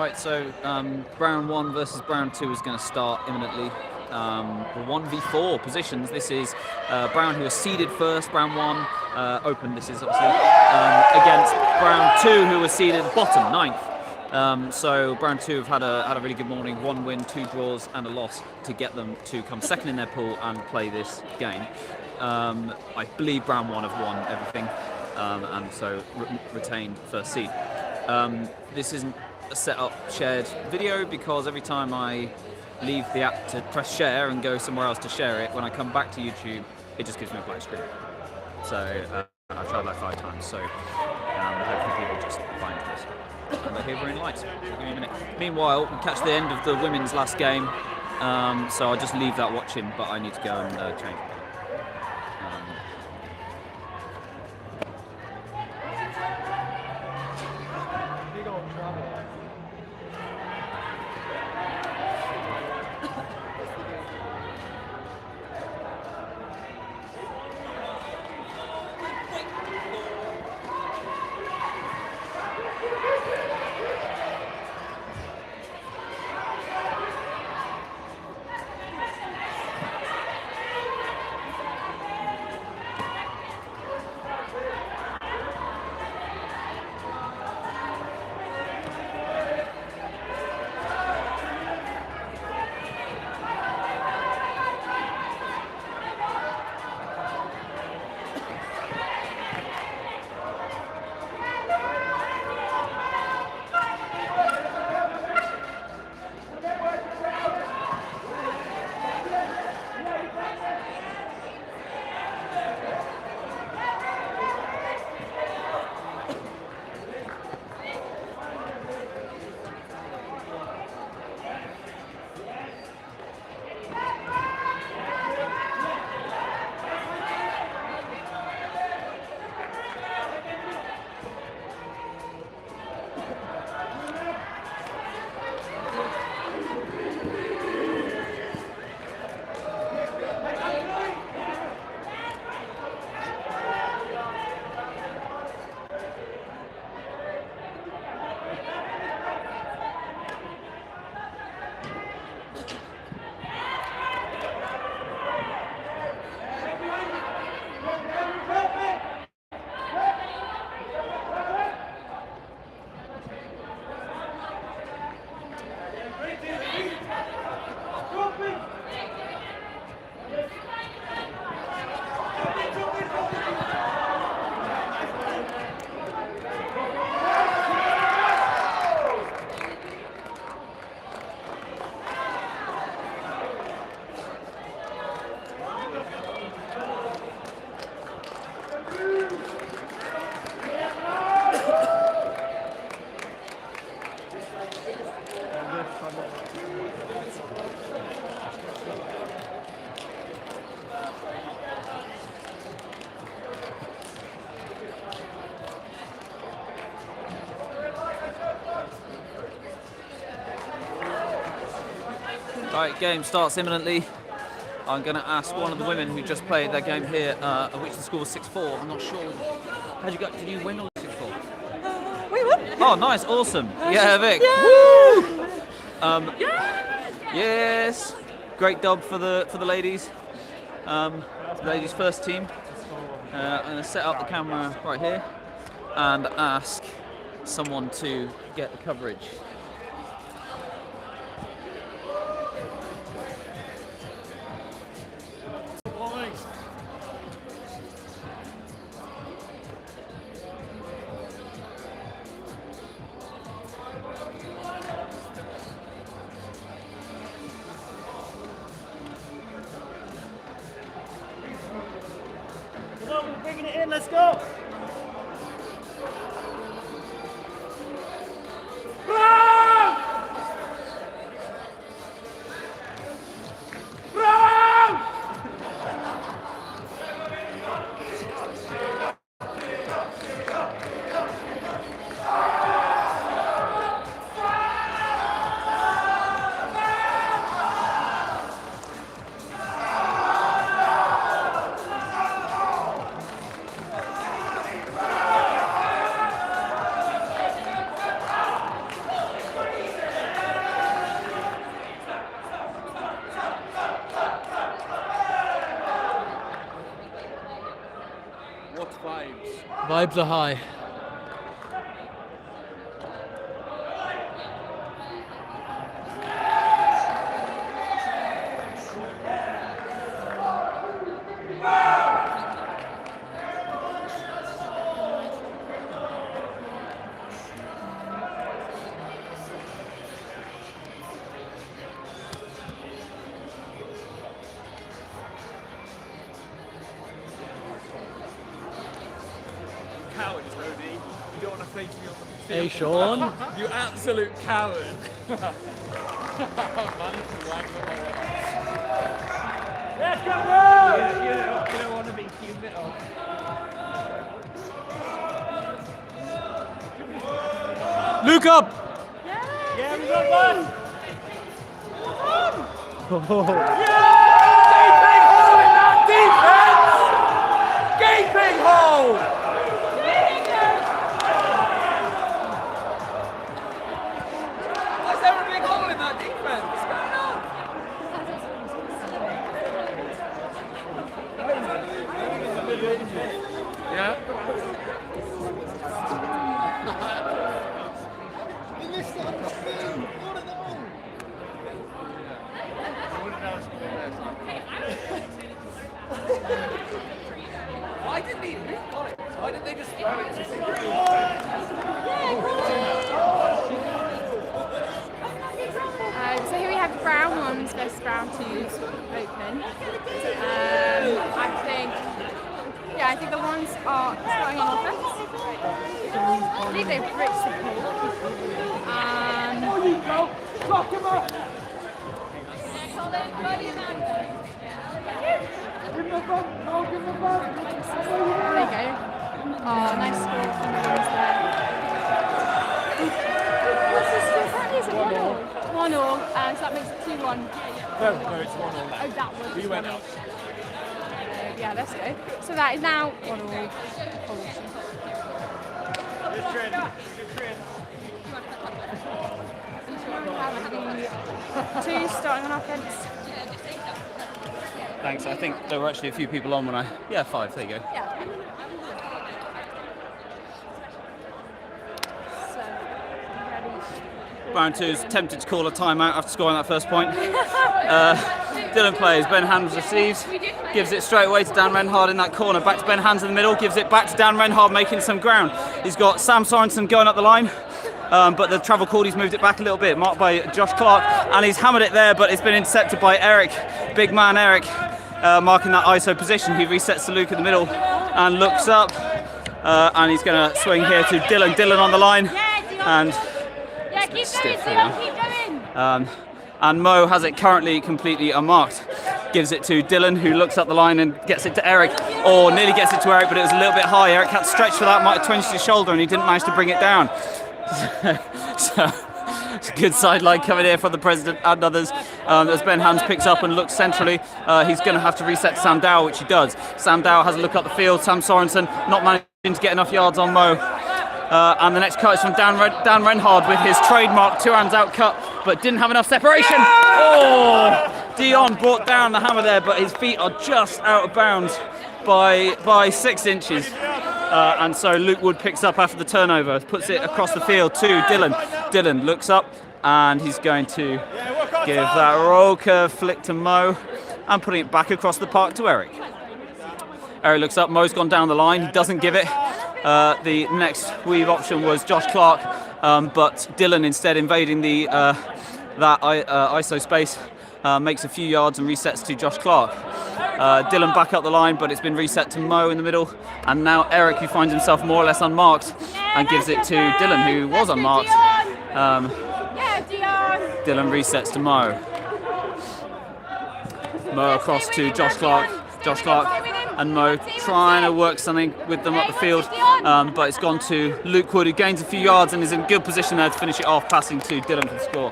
Right, so Brown 1 versus Brown 2 is going to start imminently. The 1v4 positions. This is Brown, who is seeded first, Brown 1, open, this is obviously, against Brown 2, who was seeded bottom, 9th. So Brown 2 have had a really good morning, 1 win, 2 draws and a loss to get them to come second in their pool and play this game. I believe Brown 1 have won everything, and so retained first seed. This isn't a set up shared video because every time I leave the app to press share and go somewhere else to share it, when I come back to YouTube, it just gives me a black screen. So I've tried like 5 times, so hopefully people just find this. And they're here wearing lights. Give me a minute. Meanwhile, we catch the end of the women's last game, so I'll just leave that watching, but I need to go and change. Right, game starts imminently. I'm going to ask one of the women who just played their game here, of which the score was 6-4. I'm not sure. How'd you go? Did you win or 6-4? We won. Oh, nice, awesome. Yeah, Vic. Yeah. Woo! Yes. Great dub for the ladies. Ladies first team. I'm going to set up the camera right here and ask someone to get the coverage. We're bringing it in, let's go! Vibes are high. Coward, Tony. You don't want to face me on the field. Hey, Sean. You absolute coward. Let's go! You don't want to be cute off. Luke up! Yeah, we got one! Gaping hole in that defense! Gaping hole! Why is there a big hole in that defense? What's going on? Yeah. Why didn't he move on it? Why didn't they just throw it to So here we have brown ones versus brown twos open. I think the ones are starting on offense. I think they've reached the There you go. Oh, nice score from the ones there. What's the score? Is it 1-1? 1-1, so that makes it 2-1. No, it's 1-1. Oh, that was We went up. Yeah, let's go. So that is now 1-1. Good trend. Good trend. Two starting on offense. Thanks. I think there were actually a few people on when I... Yeah, 5. There you go. Yeah. So, ready. Brown 2's tempted to call a timeout after scoring that first point. Dylan plays, Ben Hans receives, gives it straight away to Dan Renhard in that corner, back to Ben Hans in the middle, gives it back to Dan Renhard making some ground. He's got Sam Sorensen going up the line, but the travel called, he's moved it back a little bit, marked by Josh Clark, and he's hammered it there, but it's been intercepted by Eric, big man Eric, marking that ISO position. He resets to Luke in the middle and looks up, and he's going to swing here to Dylan. Dylan on the line, and keep going, Dion, keep going. And Mo has it currently completely unmarked. Gives it to Dylan, who looks up the line and gets it to Eric, or nearly gets it to Eric, but it was a little bit high. Eric had to stretch for that, might have twinged his shoulder, and he didn't manage to bring it down. So it's a good sideline coming here from the president and others. As Ben Hans picks up and looks centrally, he's going to have to reset to Sam Dow, which he does. Sam Dow has a look up the field. Sam Sorensen not managing to get enough yards on Mo. And the next cut is from Dan Renhard with his trademark 2 hands out cut, but didn't have enough separation. Oh! Dion brought down the hammer there, but his feet are just out of bounds by 6 inches. And so Luke Wood picks up after the turnover, puts it across the field to Dylan. Dylan looks up and he's going to give that roll curve flick to Mo and putting it back across the park to Eric. Eric looks up, Mo's gone down the line, he doesn't give it. The next weave option was Josh Clark, but Dylan instead invading the that ISO space makes a few yards and resets to Josh Clark. Dylan back up the line, but it's been reset to Mo in the middle, and now Eric, who finds himself more or less unmarked, and gives it to Dylan, who was unmarked. Dylan resets to Mo. Mo across to Josh Clark. Josh Clark and Mo trying to work something with them up the field, but it's gone to Luke Wood, who gains a few yards and is in good position there to finish it off, passing to Dylan for the score.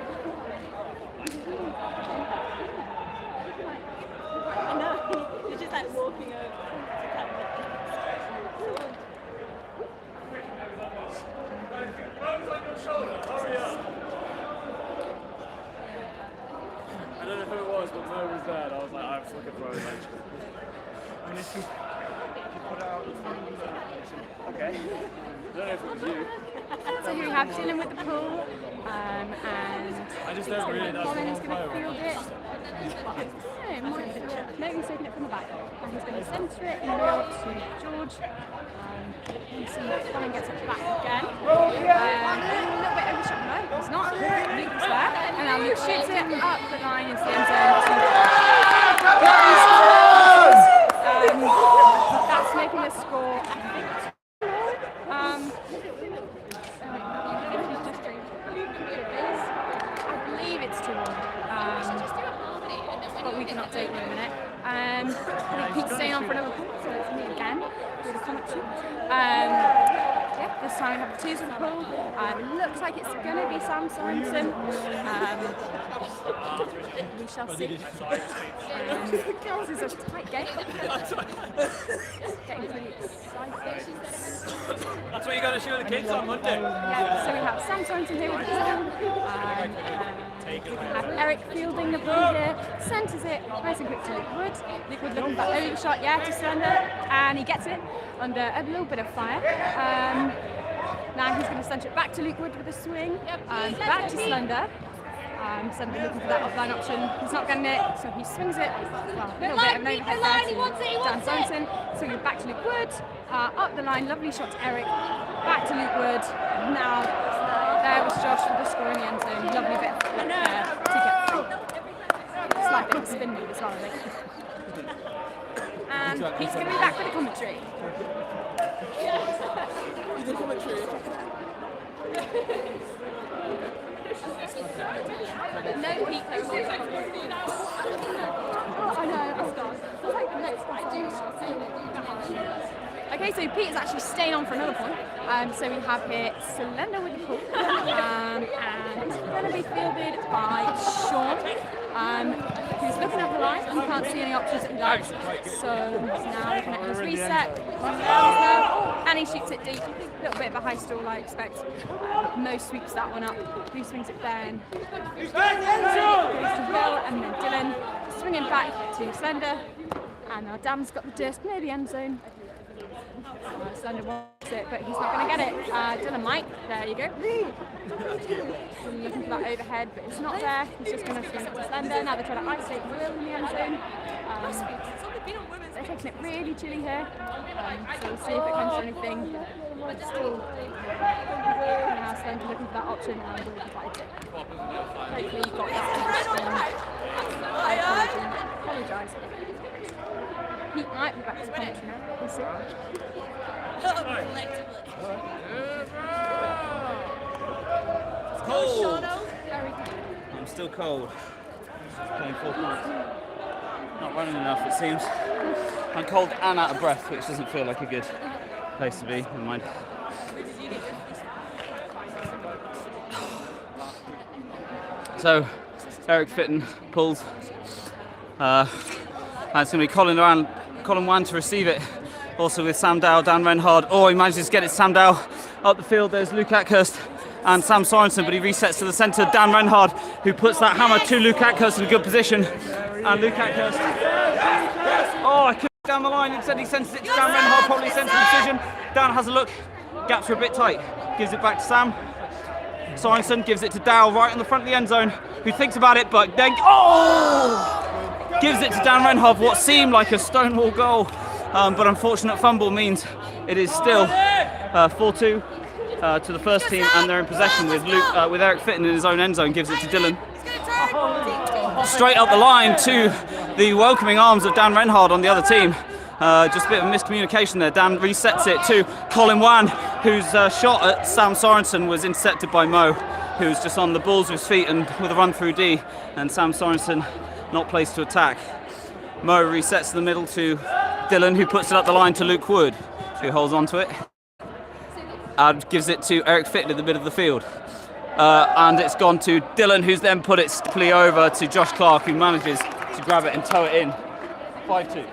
I don't know who it was, but Mo was there, and I was like, I was looking for a bench. And if you put it out, okay. So here we have Dylan with the pull, and Colin is going to field it. No, he's taking it from the back, and he's going to centre it in the middle to George. You see Colin gets it back again. A little bit overshot, no, he's not. Luke's there, and now Luke shoots it up the line into the end zone to that's making the score, I think, I believe it's 2-1. But we can update in a minute. I think Pete's staying on for another pull, so it's me again with a commentary. Yeah, this time we have the twos with the pull. It looks like it's going to be Sam Sorensen. We shall see. This is a tight game. Getting pretty excited. That's what you got to show the kids on Monday. Yeah, so we have Sam Sorensen here with the pull. We have Eric fielding the ball here, centres it nice and quick to Luke Wood. Luke Wood looking for that early shot, yeah, to Slender, and he gets it under a little bit of fire. Now he's going to centre it back to Luke Wood with a swing, and back to Slender. Slender looking for that offline option. He's not getting it, so he swings it. Well, a little bit of an overhead there to Dan Sorensen. Swinging it back to Luke Wood, up the line, lovely shot to Eric, back to Luke Wood. Now there was Josh with the score in the end zone. Lovely bit of flick there to get through. Slight bit of spin move as well, I think. And Pete's going to be back for the commentary. The commentary. No Pete plays the I know, that's gone. I'll take the next one. Okay, so Pete is actually staying on for another point. So we have here Slender with the pull, and it's going to be fielded by Sean, who's looking at the line and can't see any options that he likes. So he's now looking at his reset, and he shoots it deep. A little bit of a high stall, I expect. Mo sweeps that one up. Who swings it then? Goes to Will, and then Dylan swinging back to Slender, and now Dan's got the disc near the end zone. Slender wants it, but he's not going to get it. Dylan might. There you go. Looking for that overhead, but it's not there. He's just going to swing it to Slender. Now they're trying to isolate Will in the end zone. They're taking it really chilly here. So we'll see if it comes to anything. But still, now Slender looking for that option, and Will provides it. Hopefully you got that. I apologise. Pete might be back to the commentary now. We'll see. Cold. I'm still cold. Playing 4 points. Not running enough, it seems. I'm cold and out of breath, which doesn't feel like a good place to be. Never mind. So, Eric Fitton pulls. And it's going to be Colin Wan to receive it. Also with Sam Dow, Dan Renhard. Oh, he manages to get it to Sam Dow up the field. There's Luke Ackhurst and Sam Sorensen, but he resets to the centre. Dan Renhard, who puts that hammer to Luke Ackhurst in a good position. And Luke Ackhurst. Oh, I couldn't down the line. Instead, he sends it to Dan Renhard, probably sends the decision. Dan has a look. Gaps are a bit tight. Gives it back to Sam. Sorensen gives it to Dow right on the front of the end zone, who thinks about it, but then gives it to Dan Renhard, what seemed like a stonewall goal, but unfortunate fumble means it is still 4-2 to the first team, and they're in possession with Eric Fitton in his own end zone. Gives it to Dylan. Straight up the line to the welcoming arms of Dan Renhard on the other team. Just a bit of a miscommunication there. Dan resets it to Colin Wan, whose shot at Sam Sorensen was intercepted by Mo, who was just on the balls of his feet and with a run through D, and Sam Sorensen not placed to attack. Mo resets to the middle to Dylan, who puts it up the line to Luke Wood, who holds on to it. And gives it to Eric Fitton in the middle of the field. And it's gone to Dylan, who's then put it stiffly over to Josh Clark, who manages to grab it and tow it in. 5-2.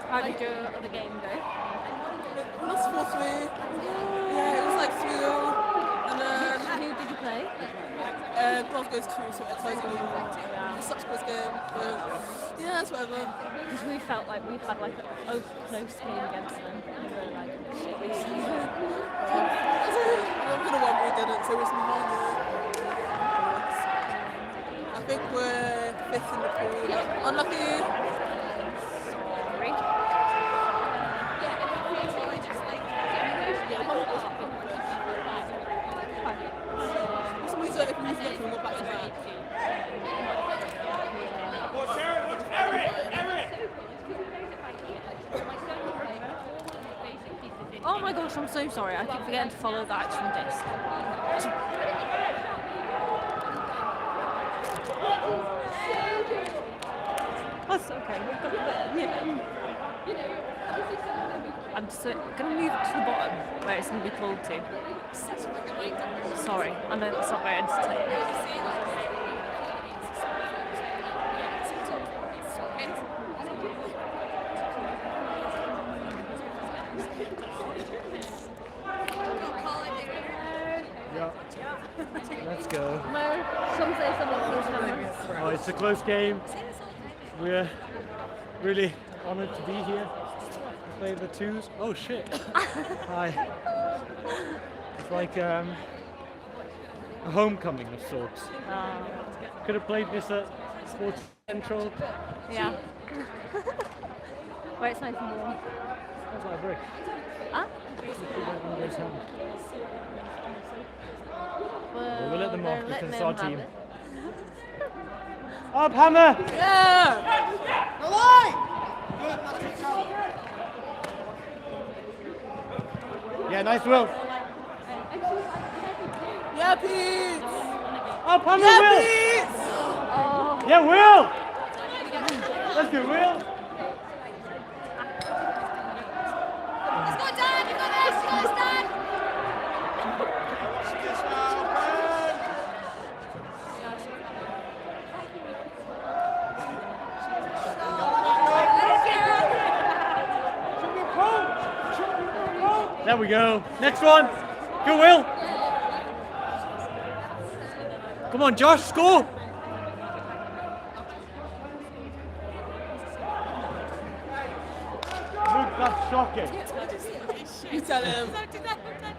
How did your other game go? It was 4-3. Yeah, it was like 3-0. And Who did you play? Glasgow goes through, so it's like it's such a close game. But yeah, it's whatever. Because we felt like we've had like a close game against them. And we were like, shit, we I'm gonna win, we didn't, so it's behind it. I think we're 5th in the pool. Unlucky. For some reason, if we get to go back to that. oh my gosh, I'm so sorry. I keep forgetting to follow the action disc. That's okay. We've got I'm just going to move it to the bottom where it's going to be pulled to. Sorry, I know that's not very entertaining. Let's go. Mo, some say something. Oh, it's a close game. We're really honoured to be here. Play the twos. Oh shit. Hi. It's like a homecoming of sorts. Could have played this at Sports Central. Yeah. Where it's nice and warm. That's like a brick. Huh? We'll let them off because it's our team. it. Up, Hammer! Yeah! Alive! Yeah, nice Will. Yeah, Pete! Up, Hammer, Yeah, Will! Pete! Yeah, Will! Let's go, Will! Let's go, Dan! You got this! You got this, Dan! There we go. Next one. Go, Will. Come on, Josh, score. Look, that's shocking. You tell him.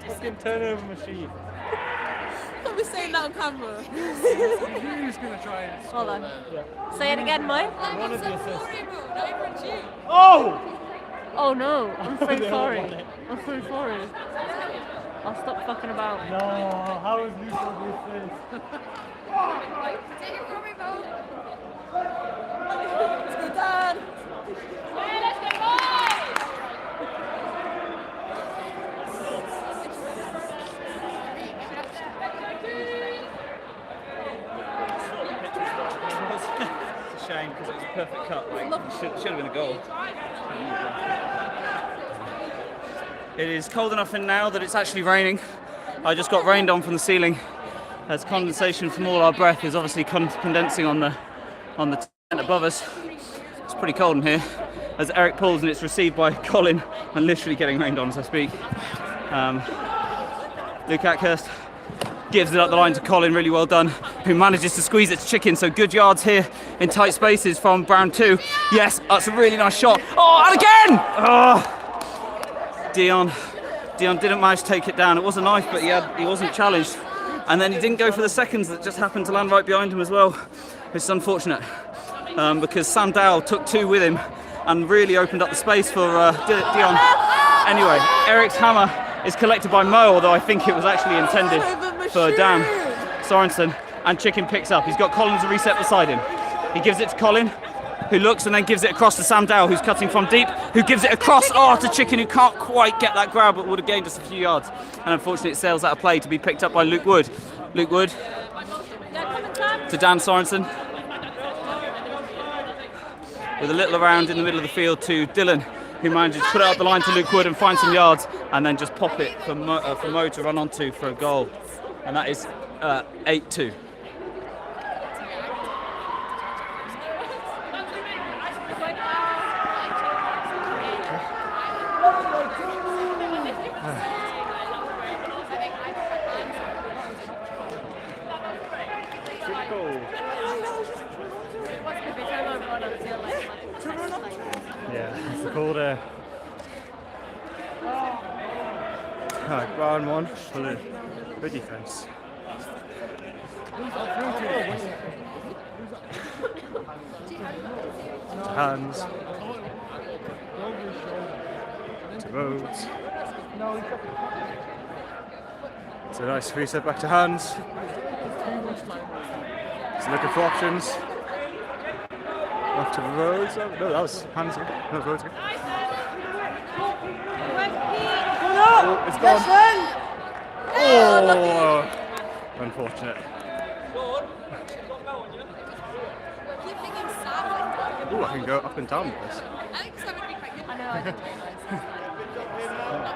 Fucking turnover machine. Don't be saying that on camera. Who's going to try and Hold on. Say it again, Mo. One of the assists. Oh! Oh no, I'm so They all sorry. won it. I'm so sorry. I'll stop fucking about. No, how is Luca with this? Take it from me, Mo. Let's go, Dan! It's a shame because it was a perfect cut. Like, should have been a goal. It is cold enough in now that it's actually raining. I just got rained on from the ceiling as condensation from all our breath is obviously condensing on the tent above us. It's pretty cold in here as Eric pulls and it's received by Colin and literally getting rained on as I speak. Luke Ackhurst gives it up the line to Colin, really well done, who manages to squeeze it to Chicken, so good yards here in tight spaces from Brown 2. Yes, that's a really nice shot. Oh, and again! Oh. Dion didn't manage to take it down. It was a knife, but he wasn't challenged. And then he didn't go for the seconds that just happened to land right behind him as well, which is unfortunate because Sam Dowell took two with him and really opened up the space for Dion. Anyway, Eric's hammer is collected by Mo, although I think it was actually intended for Dan Sorensen, and Chicken picks up. He's got Collins a reset beside him. He gives it to Colin, who looks and then gives it across to Sam Dowell, who's cutting from deep, who gives it across to Chicken, who can't quite get that grab, but would have gained us a few yards. And unfortunately it sails out of play to be picked up by Luke Wood. Luke Wood to Dan Sorensen, with a little around in the middle of the field to Dylan, who manages to put it up the line to Luke Wood and find some yards, and then just pop it for Mo to run onto for a goal. And that is 8-2. Yeah, it's called round one for the good defense. To hands. To Rhodes. It's a nice reset back to hands. He's looking for options. Off to Rhodes. Oh, no, that was hands. No, Rhodes. Oh, it's gone. Oh, unfortunate. Oh, I can go up and down with this.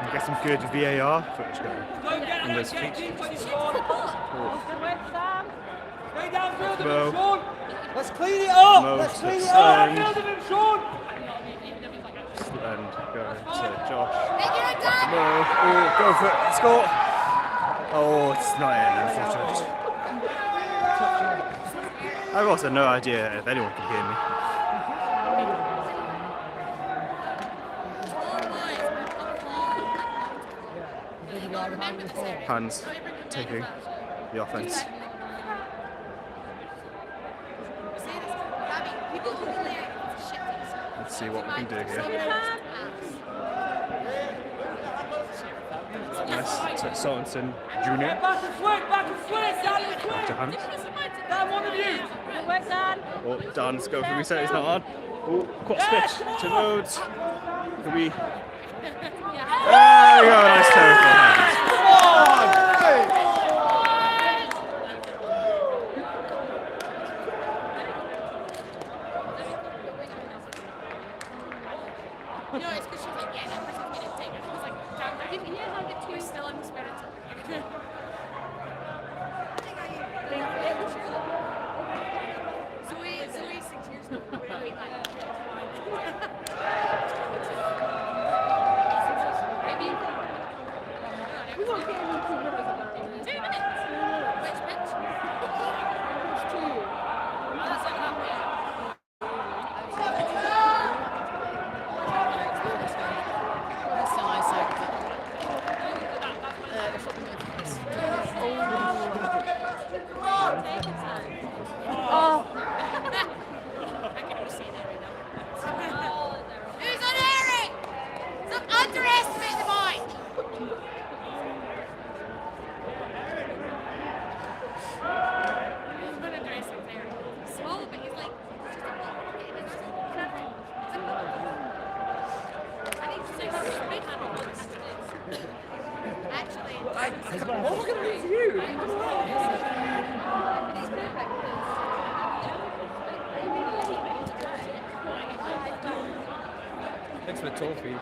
I get some good VAR footage going on those feet. Mo. Let's clean it up! Mo Let's clean to it up! Slend. Slend go to Josh. Mo. Oh, go for it. Score. Oh, it's not in, unfortunately. I've also no idea if anyone can hear me. Hands taking the offense. Let's see what we can do here. Nice to Sorensen Jr. Back and swing, down and swing! To hands. Down one of you! Work, Dan. Oh, Dan's go for reset, he's not on. Oh, cross pitch to Rhodes. Can we? There we go, nice turn for hands. No, it's because she was like, yeah, that person's gonna take it. I was like, damn, I didn't hear how it was still unspirited. Zoe, 6 years ago. Wait, like. Maybe. We won't get any 2 minutes. Which bitch? There's 2. That's not happening. Oh. Who's on Eric? Stop underestimating the boy. He's not underestimating Eric. Small, but he's like. I think he's like big handle. Actually, Oh, look at you! Thanks for the toffee.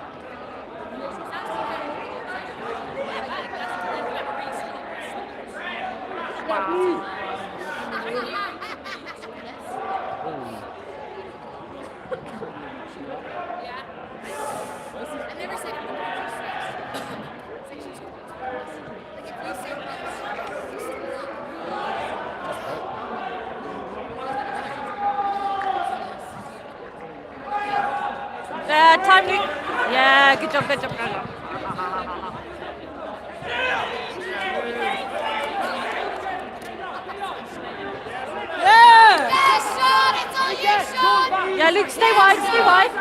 I never said Time. Yeah, good job, good job, good job. Yeah! Sean, it's all you, Sean! Yeah, Luke, stay wide, stay wide.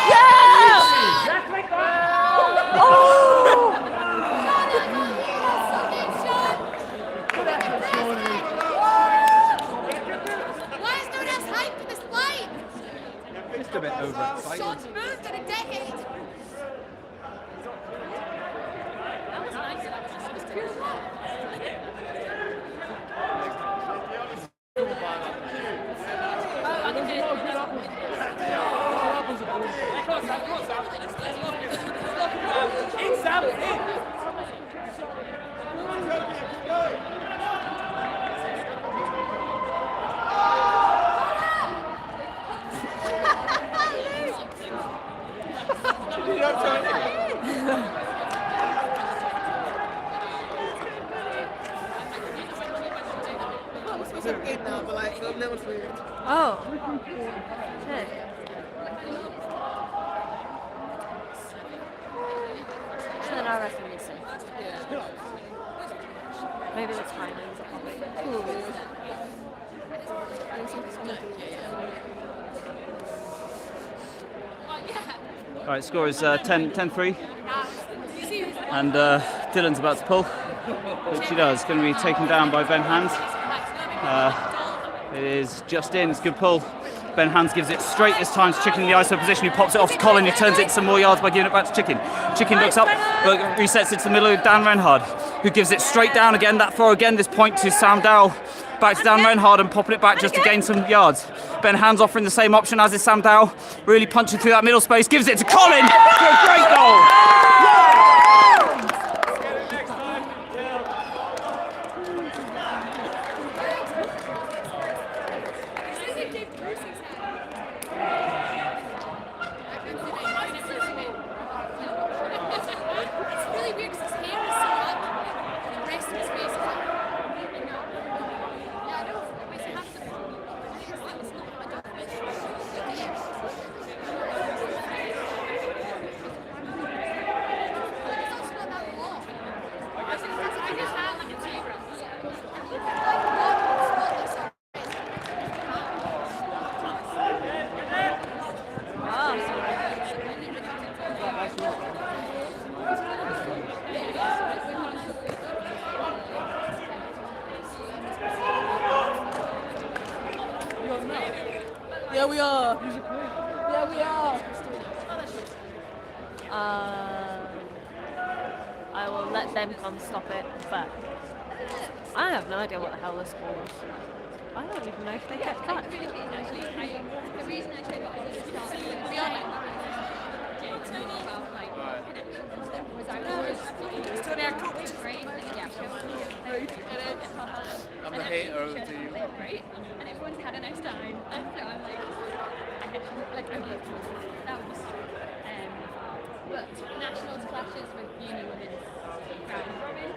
Yeah! Oh! Why is no one else hyped in this line? Just a bit overexcited. Sean's moved in a decade. That was nice. That was just pure love. that was weird. Oh. Shit. So then I reckon it's safe. Maybe the timings are probably. All right, score is 10-3. And Dylan's about to pull, which he does. Going to be taken down by Ben Hans. It is just in, it's a good pull. Ben Hans gives it straight this time to Chicken in the ISO position, who pops it off to Colin, who turns it into some more yards by giving it back to Chicken. Chicken looks up, but resets it to the middle of Dan Renhard, who gives it straight down again. That throw again, this point to Sam Dow. Back to Dan Renhard and popping it back just to gain some yards. Ben Hans offering the same option as is Sam Dow, really punching through that middle space, gives it to Colin for a great goal. Yeah, we are. Yeah, we are. I will let them come stop it, but I have no idea what the hell the score was. I don't even know if they kept track. The reason I chose it was to start to be honest. It's only about like I'm a hater of the. Great, and everyone's had a nice time. And so I'm like, I had I worked for that was. But nationals clashes with uni women's round robin,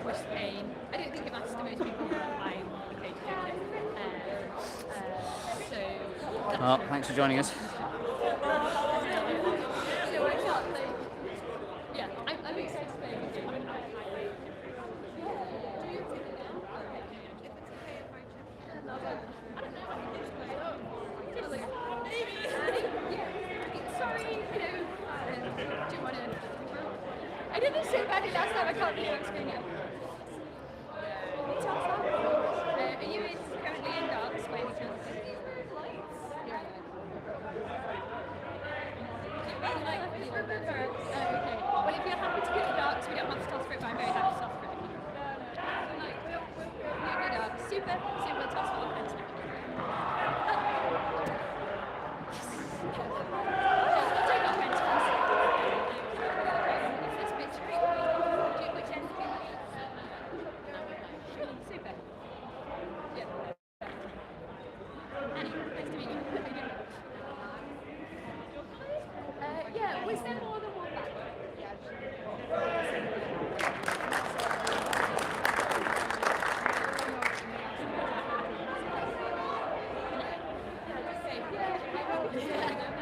which Spain. I don't think it matters to most people, but I'm okay to do it. Well, thanks for joining us. So I felt like, yeah, I'm excited to play with you. I did this so badly last time, I can't believe I'm screwing up. Are you currently in darts by any chance? Okay. Well, if you're happy to give darts, we don't have to toss for it, but I'm very happy to toss for it. You're good. Super toss for the fence now. Take off fence first. This bit's great. Do you which end? Super. Yeah. Annie, nice to meet you. Yeah, was there more than one back?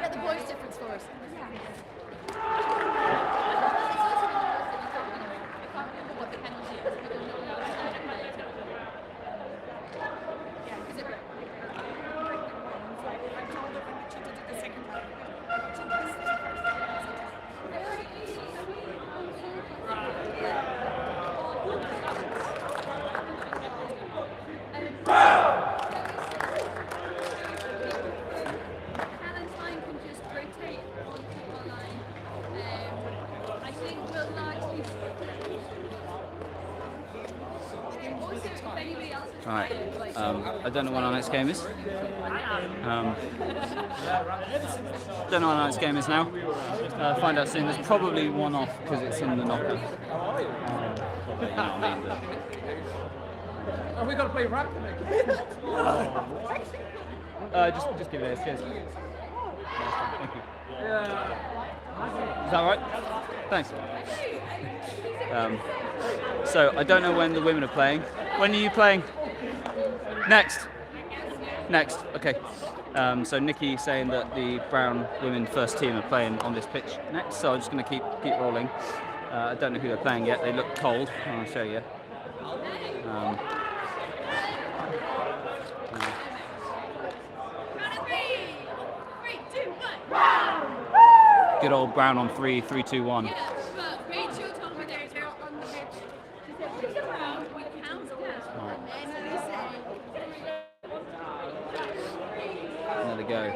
Get the voice difference for us. I can't remember what the penalty is, but I'm not allowed to stand up my legs. Yeah, is it right? Valentine can just rotate onto our line. I think we'll largely. Also, if anybody else is Right. tired, like, I don't know when our next game is. Don't know when our next game is now. Find out soon. There's probably one off because it's in the knocker. You know what I mean? Oh, we got to play rap again. Just give it a cheers. Thank you. Is that right? Thanks. So I don't know when the women are playing. When are you playing? Next. Next, okay. So Nikki saying that the Brown women first team are playing on this pitch next, so I'm just going to keep rolling. I don't know who they're playing yet. They look cold. I'll show you. Good old Brown on 3, 3, 2, 1. There we go.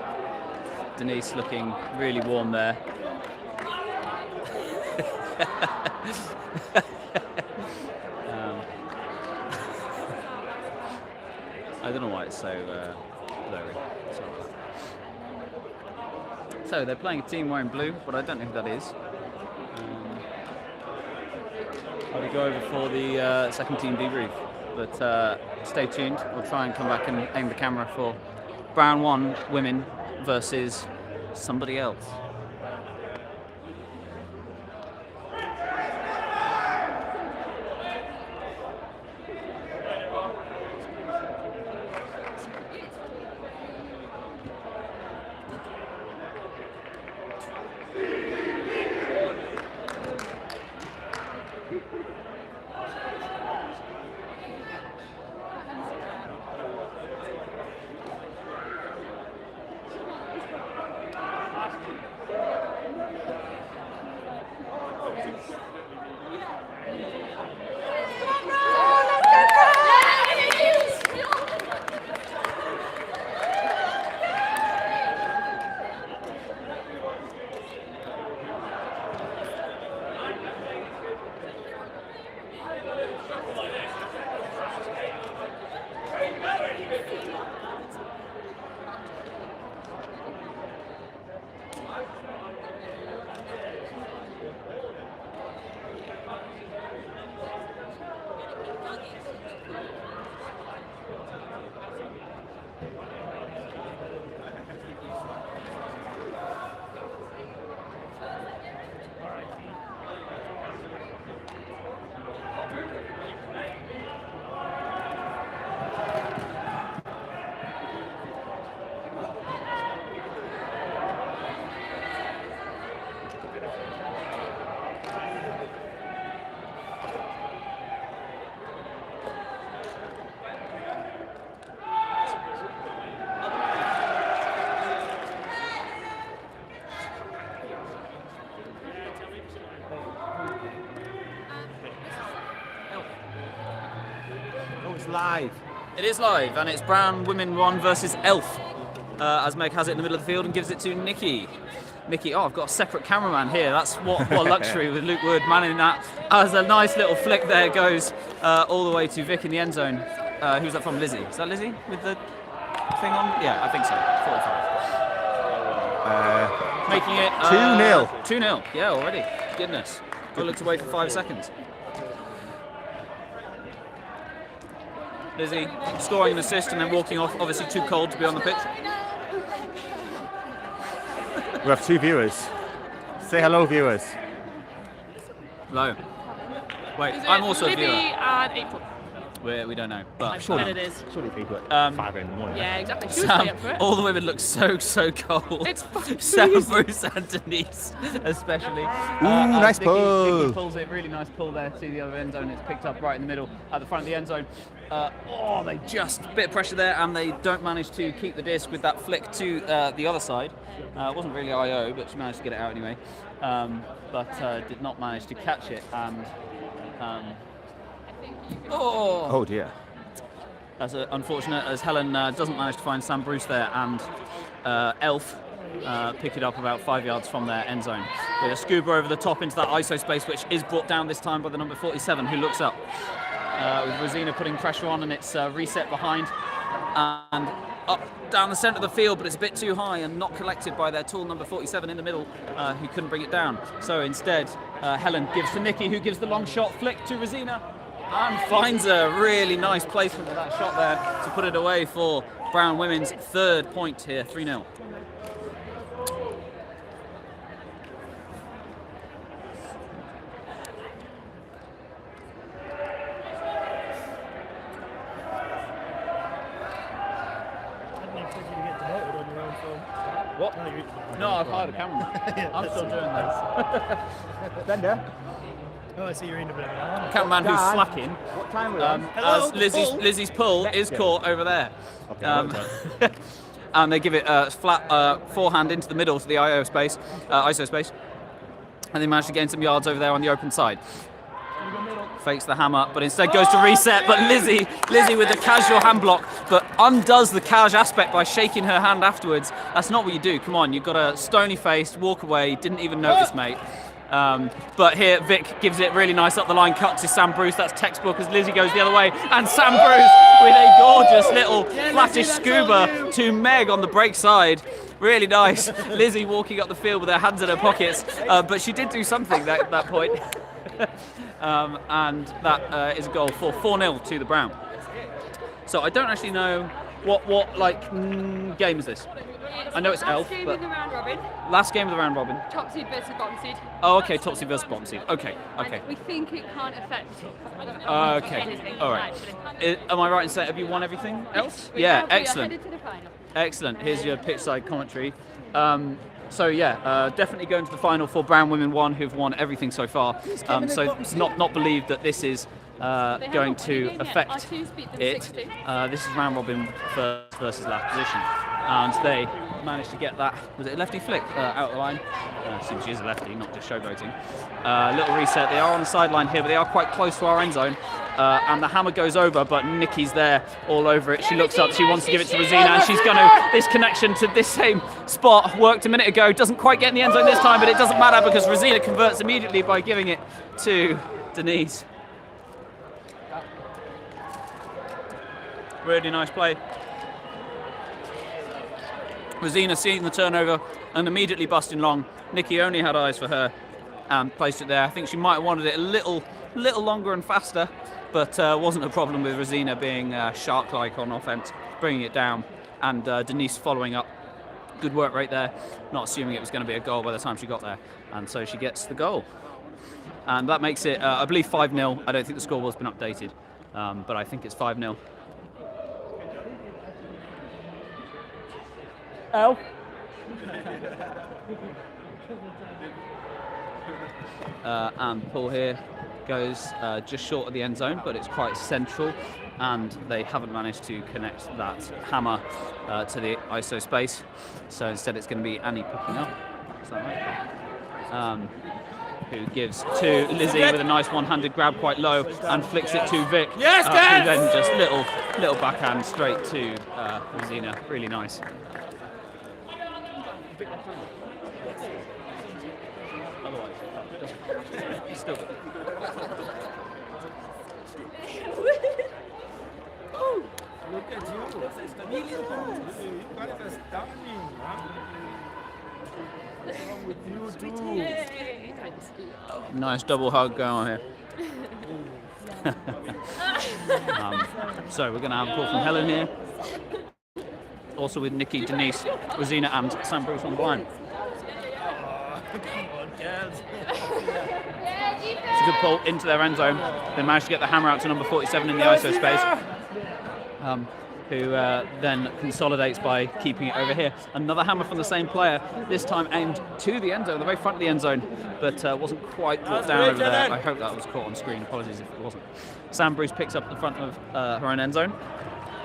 Denise looking really warm there. I don't know why it's so blurry. Sorry about that. So they're playing a team wearing blue, but I don't know who that is. I'll go over for the second team debrief, but stay tuned. We'll try and come back and aim the camera for Brown 1 women versus somebody else. Live. It is live, and it's Brown Women 1 versus Elf. As Meg has it in the middle of the field and gives it to Nikki. Nikki, oh, I've got a separate cameraman here. That's what luxury with Luke Wood manning that. As a nice little flick there goes all the way to Vic in the end zone. Who's that from? Lizzie. Is that Lizzie with the thing on? Yeah, I think so. 45. Making it 2-0. 2-0. Yeah, already. Goodness. Got looked away for 5 seconds. Lizzie scoring an assist and then walking off, obviously too cold to be on the pitch. We have 2 viewers. Say hello, viewers. Hello. Wait, I'm also a viewer. And April. We don't know, but Surely it is. Surely people at 5 in the morning. Yeah, exactly. She was Sam, up for it. all the women look so cold. It's fucking Sam, freezing. Bruce and Denise, especially. Nice pull. Vicky pulls it, really nice pull there to the other end zone. It's picked up right in the middle at the front of the end zone. They just, a bit of pressure there, and they don't manage to keep the disc with that flick to the other side. It wasn't really IO, but she managed to get it out anyway. But did not manage to catch it, and Oh dear. That's unfortunate, as Helen doesn't manage to find Sam Bruce there, and Elf pick it up about 5 yards from their end zone. With a scuba over the top into that ISO space, which is brought down this time by the number 47, who looks up. With Rosina putting pressure on, and it's reset behind and up down the centre of the field, but it's a bit too high and not collected by their tall number 47 in the middle, who couldn't bring it down. So instead, Helen gives to Nikki, who gives the long shot flick to Rosina and finds a really nice placement of that shot there to put it away for Brown Women's 3rd point here, 3-0. What? No, I've hired a cameraman. I'm still doing this. Bender. Oh, I see you're in a bit of an Cameraman who's slacking. What time we're on? As Lizzie's pull is caught over there. Okay, And they give it a flat forehand into the middle to the ISO space. And they manage to gain some yards over there on the open side. Fakes the hammer, but instead goes to reset. But Lizzie with the casual hand block, but undoes the cash aspect by shaking her hand afterwards. That's not what you do. Come on, you've got a stony face, walk away, didn't even notice, mate. But here, Vic gives it really nice up the line, cut to Sam Bruce. That's textbook as Lizzie goes the other way. And Sam Bruce with a gorgeous little flattish scuba to Meg on the break side. Really nice. Lizzie walking up the field with her hands in her pockets. But she did do something at that point. And that is a goal for 4-0 to the Brown. So I don't actually know what game is this? I know it's Elf, Last game but of the round robin. last game of the round robin. Top seed versus bottom seed. Oh, okay, top seed versus bottom seed. Okay. And we think it can't affect Okay. anything. All right. Actually. Am I right in saying have you won everything else? We Yeah, are excellent. headed to the final. Excellent. Here's your pitch side commentary. Definitely going to the final for Brown Women 1, who've won everything so far. So not believe that this is going to affect it. This is round robin first versus last position, and they managed to get that. Was it a lefty flick out of the line? Since she is a lefty, not just showboating. Little reset. They are on the sideline here, but they are quite close to our end zone. And the hammer goes over, but Nikki's there all over it. She looks up, she wants to give it to Rosina, and she's going to. This connection to this same spot worked a minute ago. Doesn't quite get in the end zone this time, but it doesn't matter because Rosina converts immediately by giving it to Denise. Really nice play. Rosina seeing the turnover and immediately busting long. Nikki only had eyes for her and placed it there. I think she might have wanted it a little longer and faster, but wasn't a problem with Rosina being shark-like on offense, bringing it down, and Denise following up. Good work right there, not assuming it was going to be a goal by the time she got there, and so she gets the goal. And that makes it, I believe, 5-0. I don't think the scoreboard's been updated, but I think it's 5-0. Elf. And pull here goes just short of the end zone, but it's quite central, and they haven't managed to connect that hammer to the ISO space. So instead it's going to be Annie picking up. Is that right? Who gives to Lizzie with a nice one-handed grab quite low and flicks it to Vic. Yes, who then just little backhand straight to Rosina. Really nice. Still. Look at you. You got it astounding, huh? What's wrong with you too? Nice double hug going on here. So we're going to have a call from Helen here. Also with Nikki, Denise, Rosina and Sam Bruce on the line. It's a good pull into their end zone. They managed to get the hammer out to number 47 in the ISO space, who then consolidates by keeping it over here. Another hammer from the same player, this time aimed to the end zone, the very front of the end zone, but wasn't quite brought down over there. I hope that was caught on screen. Apologies if it wasn't. Sam Bruce picks up the front of her own end zone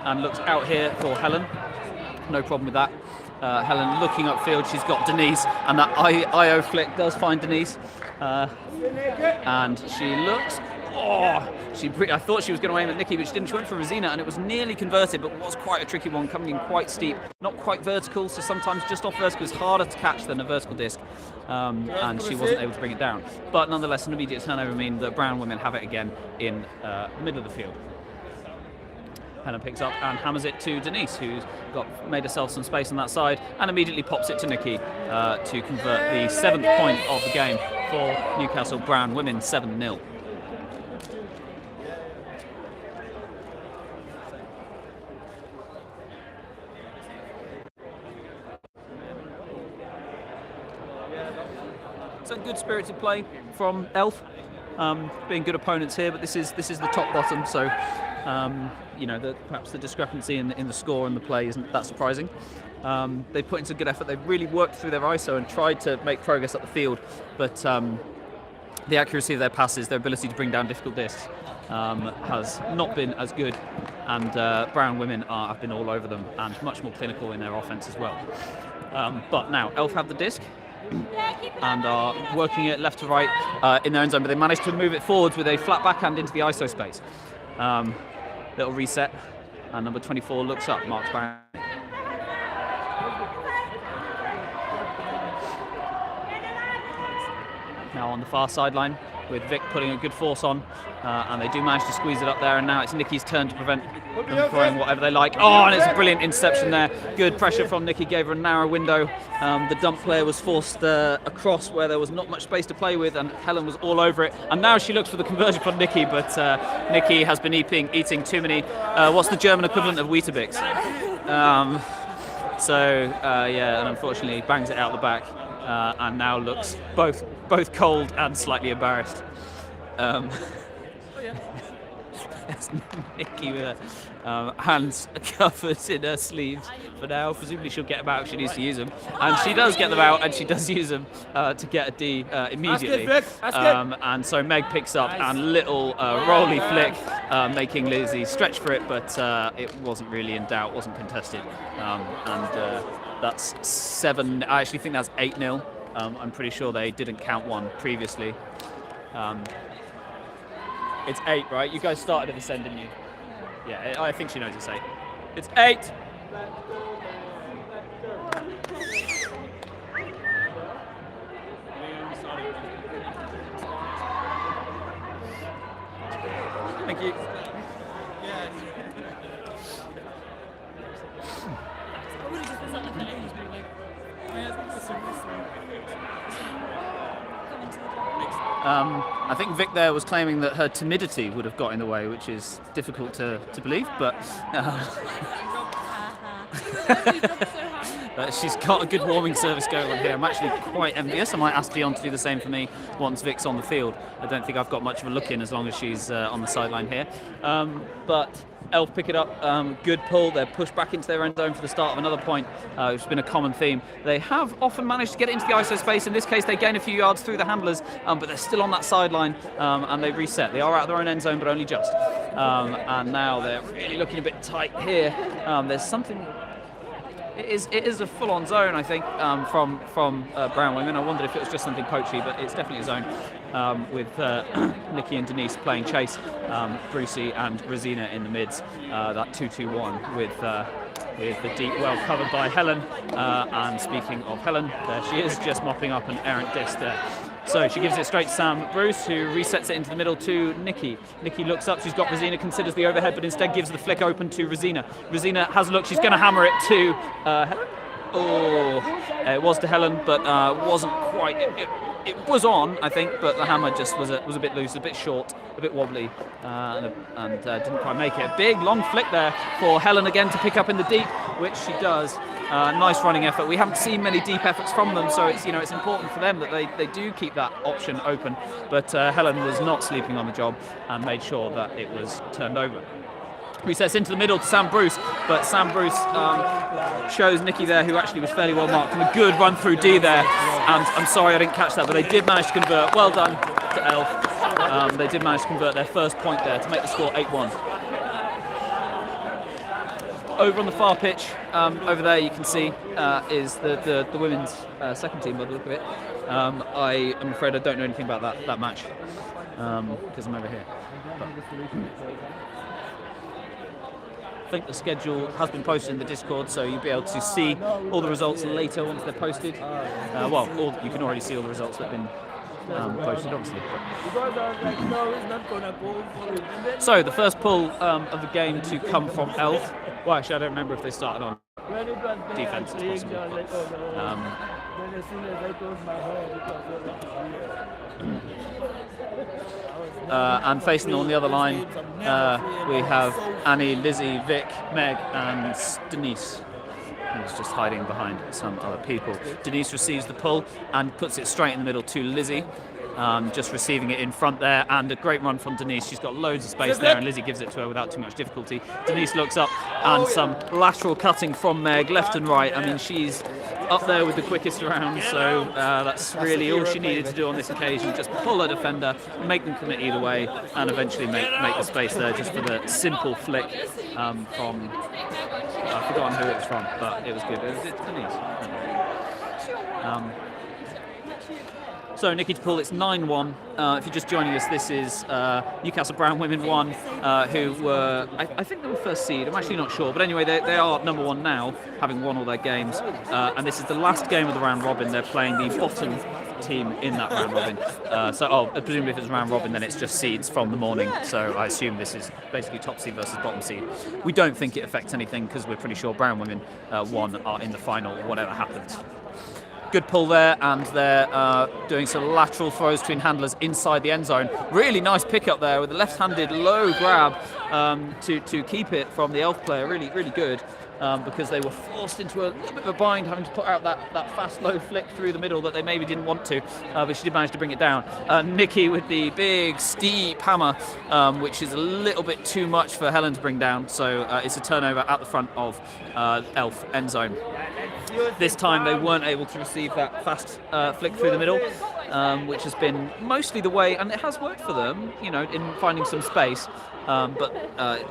and looks out here for Helen. No problem with that. Helen looking upfield, she's got Denise, and that IO flick does find Denise. And she looks, I thought she was going to aim at Nikki, but she didn't. She went for Rosina, and it was nearly converted, but was quite a tricky one, coming in quite steep, not quite vertical, so sometimes just off vertical is harder to catch than a vertical disc, and she wasn't able to bring it down. But nonetheless, an immediate turnover means that Brown women have it again in the middle of the field. Helen picks up and hammers it to Denise, who's made herself some space on that side, and immediately pops it to Nikki to convert the 7th point of the game for Newcastle Brown women, 7-0. So good spirited play from Elf, being good opponents here, but this is the top bottom, so perhaps the discrepancy in the score and the play isn't that surprising. They put in some good effort. They've really worked through their ISO and tried to make progress up the field, but the accuracy of their passes, their ability to bring down difficult discs, has not been as good, and Brown women have been all over them and much more clinical in their offense as well. But now Elf have the disc and are working it left to right in their end zone, but they managed to move it forwards with a flat backhand into the ISO space. Little reset, and number 24 looks up, marks Brown. Now on the far sideline, with Vic putting a good force on, and they do manage to squeeze it up there, and now it's Nikki's turn to prevent them throwing whatever they like. Oh, and it's a brilliant interception there. Good pressure from Nikki, gave her a narrow window. The dump player was forced across where there was not much space to play with, and Helen was all over it. And now she looks for the conversion from Nikki, but Nikki has been eating too many, what's the German equivalent of Weetabix? Yeah, and unfortunately bangs it out the back. And now looks both cold and slightly embarrassed. There's Nikki with her hands covered in her sleeves for now. Presumably she'll get them out if she needs to use them. And she does get them out, and she does use them to get a D immediately. And so Meg picks up, and little rolly flick, making Lizzie stretch for it, but it wasn't really in doubt, wasn't contested. That's 7. I actually think that's 8-0. I'm pretty sure they didn't count one previously. It's 8, right? You guys started at this end, didn't you? Yeah, I think she knows it's 8. It's 8! Thank you. I think Vic there was claiming that her timidity would have got in the way, which is difficult to believe, but she's got a good warming service going on here. I'm actually quite envious. I might ask Dion to do the same for me once Vic's on the field. I don't think I've got much of a look in as long as she's on the sideline here. But Elf pick it up, good pull. They're pushed back into their end zone for the start of another point, which has been a common theme. They have often managed to get it into the ISO space. In this case, they gain a few yards through the handlers, but they're still on that sideline, and they reset. They are out of their own end zone, but only just. And now they're really looking a bit tight here. There's something. It is a full-on zone, I think, from Brown women. I wondered if it was just something coachy, but it's definitely a zone with Nikki and Denise playing chase, Brucey and Rosina in the mids. That 2-2-1 with the deep, well covered by Helen. And speaking of Helen, there she is, just mopping up an errant disc there. So she gives it straight to Sam Bruce, who resets it into the middle to Nikki. Nikki looks up, she's got Rosina, considers the overhead, but instead gives the flick open to Rosina. Rosina has a look, she's going to hammer it to Helen. Oh, it was to Helen, but wasn't quite. It was on, I think, but the hammer just was a bit loose, a bit short, a bit wobbly, and didn't quite make it. A big, long flick there for Helen again to pick up in the deep, which she does. Nice running effort. We haven't seen many deep efforts from them, so it's important for them that they do keep that option open. But Helen was not sleeping on the job and made sure that it was turned over. Resets into the middle to Sam Bruce, but Sam Bruce shows Nikki there, who actually was fairly well marked, and a good run through D there. And I'm sorry I didn't catch that, but they did manage to convert. Well done to Elf. They did manage to convert their first point there to make the score 8-1. Over on the far pitch, over there you can see is the women's second team by the look of it. I am afraid I don't know anything about that match because I'm over here. But I think the schedule has been posted in the Discord, so you'll be able to see all the results later once they're posted. You can already see all the results that have been posted, obviously. So the first pull of the game to come from Elf. Well, actually, I don't remember if they started on defense. It's possible. And facing on the other line, we have Annie, Lizzie, Vic, Meg, and Denise, who's just hiding behind some other people. Denise receives the pull and puts it straight in the middle to Lizzie. just receiving it in front there, and a great run from Denise. She's got loads of space there, and Lizzie gives it to her without too much difficulty. Denise looks up, and some lateral cutting from Meg, left and right. I mean, she's up there with the quickest around, so that's really all she needed to do on this occasion. Just pull her defender, make them commit either way, and eventually make the space there just for the simple flick from, I've forgotten who it was from, but it was good. It's Denise. So Nikki to pull, it's 9-1. If you're just joining us, this is Newcastle Brown Women 1, who were, I think they were first seed, I'm actually not sure, but anyway, they are number 1 now, having won all their games, and this is the last game of the round robin. They're playing the bottom team in that round robin. Presumably if it's round robin, then it's just seeds from the morning, so I assume this is basically top seed versus bottom seed. We don't think it affects anything, because we're pretty sure Brown Women 1 are in the final, whatever happens. Good pull there, and they're doing some lateral throws between handlers inside the end zone. Really nice pickup there with a left-handed low grab to keep it from the elf player. Really, really good, because they were forced into a little bit of a bind, having to put out that fast low flick through the middle that they maybe didn't want to, but she did manage to bring it down. Nikki with the big steep hammer, which is a little bit too much for Helen to bring down, so it's a turnover at the front of elf end zone. This time they weren't able to receive that fast flick through the middle, which has been mostly the way, and it has worked for them, you know, in finding some space, but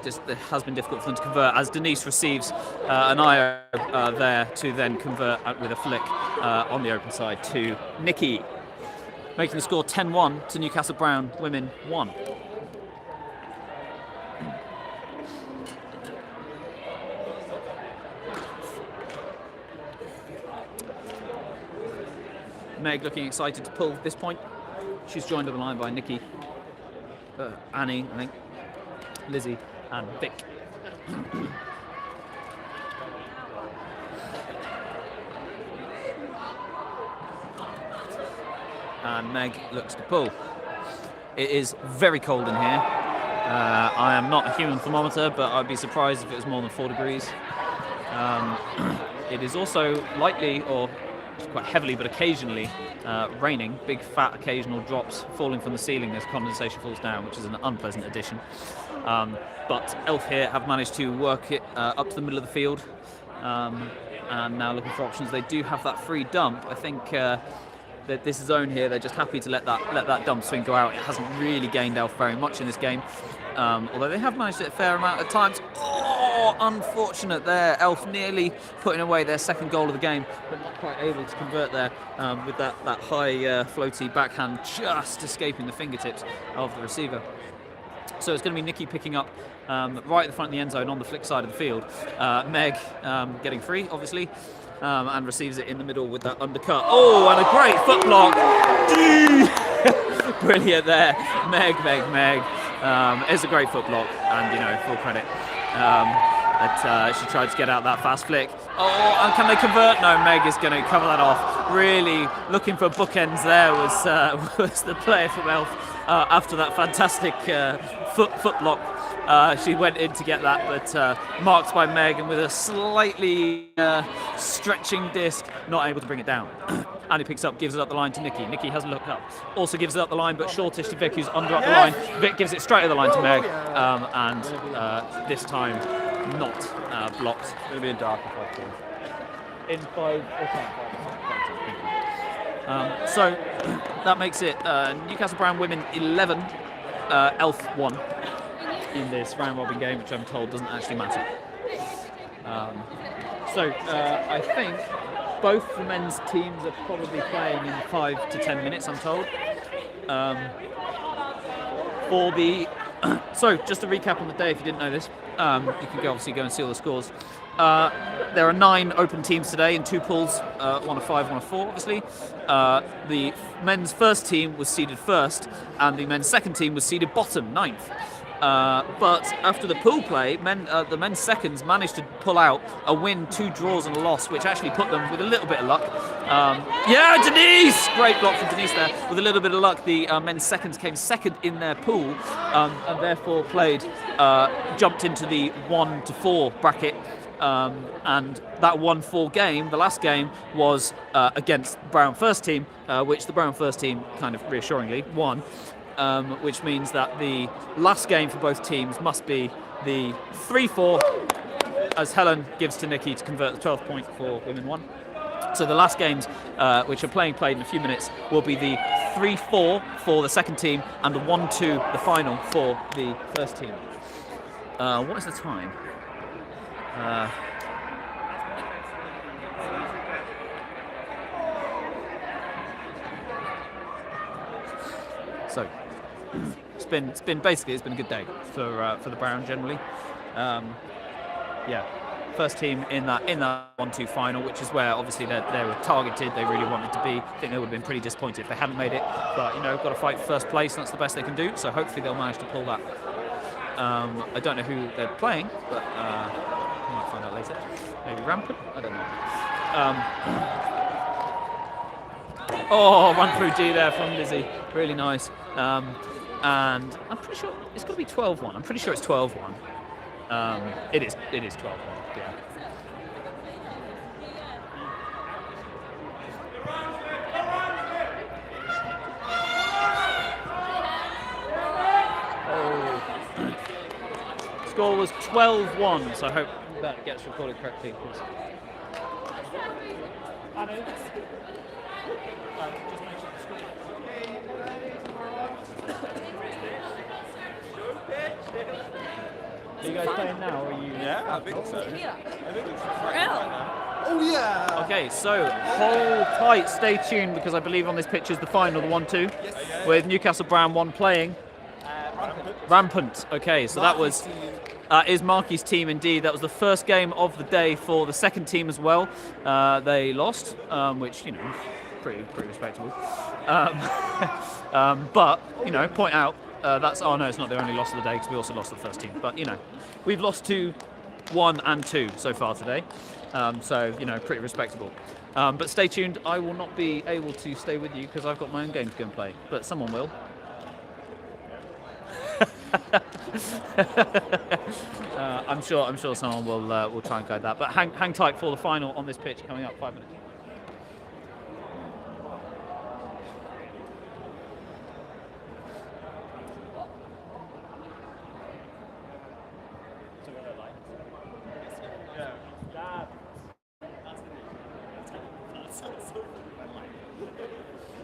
it has been difficult for them to convert, as Denise receives an IO there to then convert with a flick on the open side to Nikki, making the score 10-1 to Newcastle Brown Women 1. Meg looking excited to pull this point. She's joined on the line by Nikki, Annie, I think, Lizzie, and Vic. And Meg looks to pull. It is very cold in here. I am not a human thermometer, but I'd be surprised if it was more than 4 degrees. It is also lightly, or quite heavily, but occasionally raining. Big fat occasional drops falling from the ceiling as condensation falls down, which is an unpleasant addition. But elf here have managed to work it up to the middle of the field, and now looking for options. They do have that free dump. I think that this zone here, they're just happy to let that dump swing go out. It hasn't really gained elf very much in this game, although they have managed it a fair amount of times. Oh, unfortunate there. Elf nearly putting away their second goal of the game, but not quite able to convert there with that high floaty backhand just escaping the fingertips of the receiver. So it's going to be Nikki picking up right at the front of the end zone on the flick side of the field. Meg getting free, obviously, and receives it in the middle with that undercut. Oh, and a great foot block. Brilliant there. Meg. It's a great foot block, and, you know, full credit. She tried to get out that fast flick. Oh, and can they convert? No, Meg is going to cover that off. Really looking for bookends there was the player from Elf after that fantastic foot block. She went in to get that, but marked by Meg, and with a slightly stretching disc, not able to bring it down. Annie picks up, gives it up the line to Nikki. Nikki hasn't looked up. Also gives it up the line, but shortish to Vic, who's under up the line. Vic gives it straight to the line to Meg, and this time not blocked. It's going to be in dark if I can. In 5. So that makes it Newcastle Brown Women 11, Elf 1 in this round robin game, which I'm told doesn't actually matter. I think both the men's teams are probably playing in 5 to 10 minutes, I'm told. So just to recap on the day, if you didn't know this, you can obviously go and see all the scores. There are 9 open teams today in 2 pools, 1 of 5, 1 of 4, obviously. The men's first team was seeded first, and the men's second team was seeded bottom, 9th. But after the pool play, the men's seconds managed to pull out a win, 2 draws and a loss, which actually put them with a little bit of luck. Denise! Great block from Denise there. With a little bit of luck, the men's seconds came second in their pool, and therefore jumped into the 1 to 4 bracket, and that 1-4 game, the last game, was against Brown first team, which the Brown first team kind of reassuringly won, which means that the last game for both teams must be the 3-4, as Helen gives to Nikki to convert the 12th point for Women 1. So the last games, which are played in a few minutes, will be the 3-4 for the second team and the 1-2, the final, for the first team. What is the time? So it's been a good day for the Brown generally. Yeah. First team in that 1-2 final, which is where obviously they were targeted. They really wanted to be. I think they would have been pretty disappointed if they hadn't made it. But got to fight for first place, and that's the best they can do. So hopefully they'll manage to pull that. I don't know who they're playing, but I might find out later. Maybe Rampant. I don't know. Run through G there from Lizzie. Really nice. And I'm pretty sure it's got to be 12-1. I'm pretty sure it's 12-1. It is 12-1. Yeah. Score was 12-1, so I hope that gets recorded correctly. Are you guys playing now, or are you? Yeah, I think so. Oh yeah! Okay, so hold tight, stay tuned, because I believe on this pitch is the final, the 1-2, with Newcastle Brown 1 playing. Rampant. Okay, so that was is Marky's team indeed. That was the first game of the day for the second team as well. They lost, which pretty respectable. But point out that's it's not the only loss of the day, because we also lost the first team. But we've lost to 1 and 2 so far today. So pretty respectable. But stay tuned. I will not be able to stay with you because I've got my own game to go and play. But someone will. I'm sure someone will try and guide that. But hang tight for the final on this pitch coming up 5 minutes.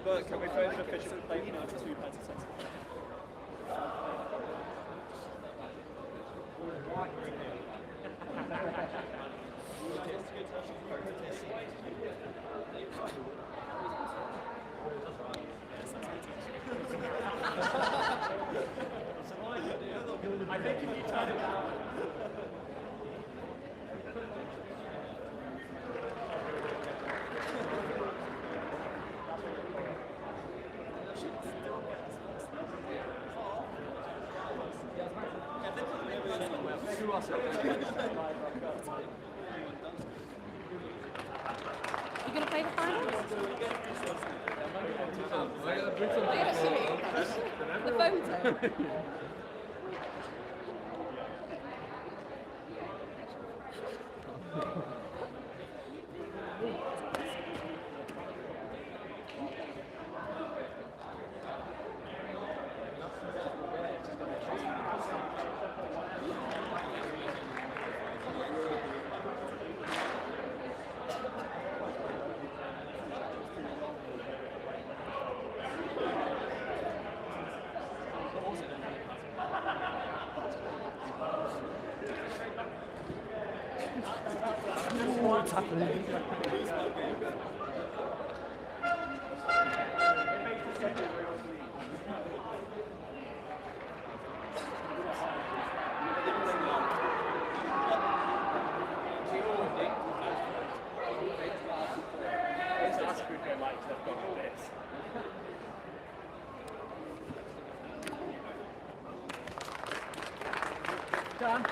But can we play an official play? 2 pints of sex. I think if you turn it down. You gonna play the final? The photo. What's happening? Done.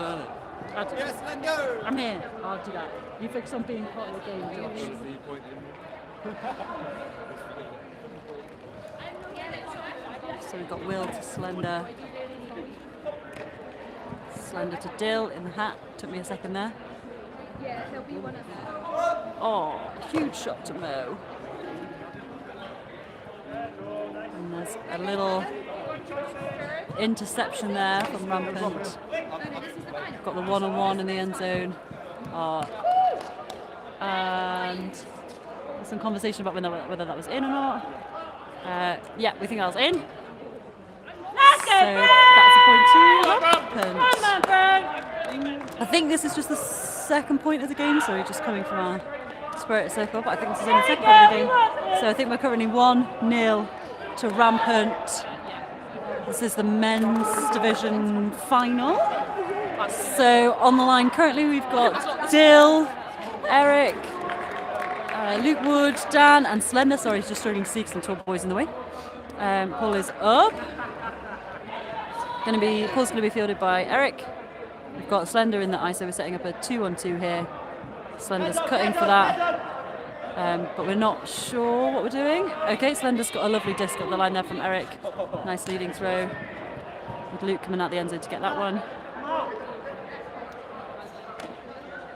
done it. Yes, Lendo! I'm here. I'll do that. You focus on being part of the game, Josh. So we've got Will to Slender. Slender to Dill in the hat. Took me a second there. Yeah, there'll be one of them. Oh, huge shot to Mo. And there's a little interception there from Rampant. Oh no, this is the final. Got the one-on-one in the end zone. And there's some conversation about whether that was in or not. Yeah, we think that was in. So that's a point to Rampant. I think this is just the second point of the game, so we're just coming from our Spirit Circle, but I think this is only the second point of the game. So I think we're currently 1-0 to Rampant. This is the men's division final. So on the line currently we've got Dill, Eric, Luke Wood, Dan and Slender. Sorry, he's just struggling to see some tall boys in the way. Paul is up. Paul's going to be fielded by Eric. We've got Slender in the ISO. We're setting up a 2-on-2 here. Slender's cutting for that. But we're not sure what we're doing. Okay, Slender's got a lovely disc up the line there from Eric. Nice leading throw. With Luke coming out the end zone to get that one.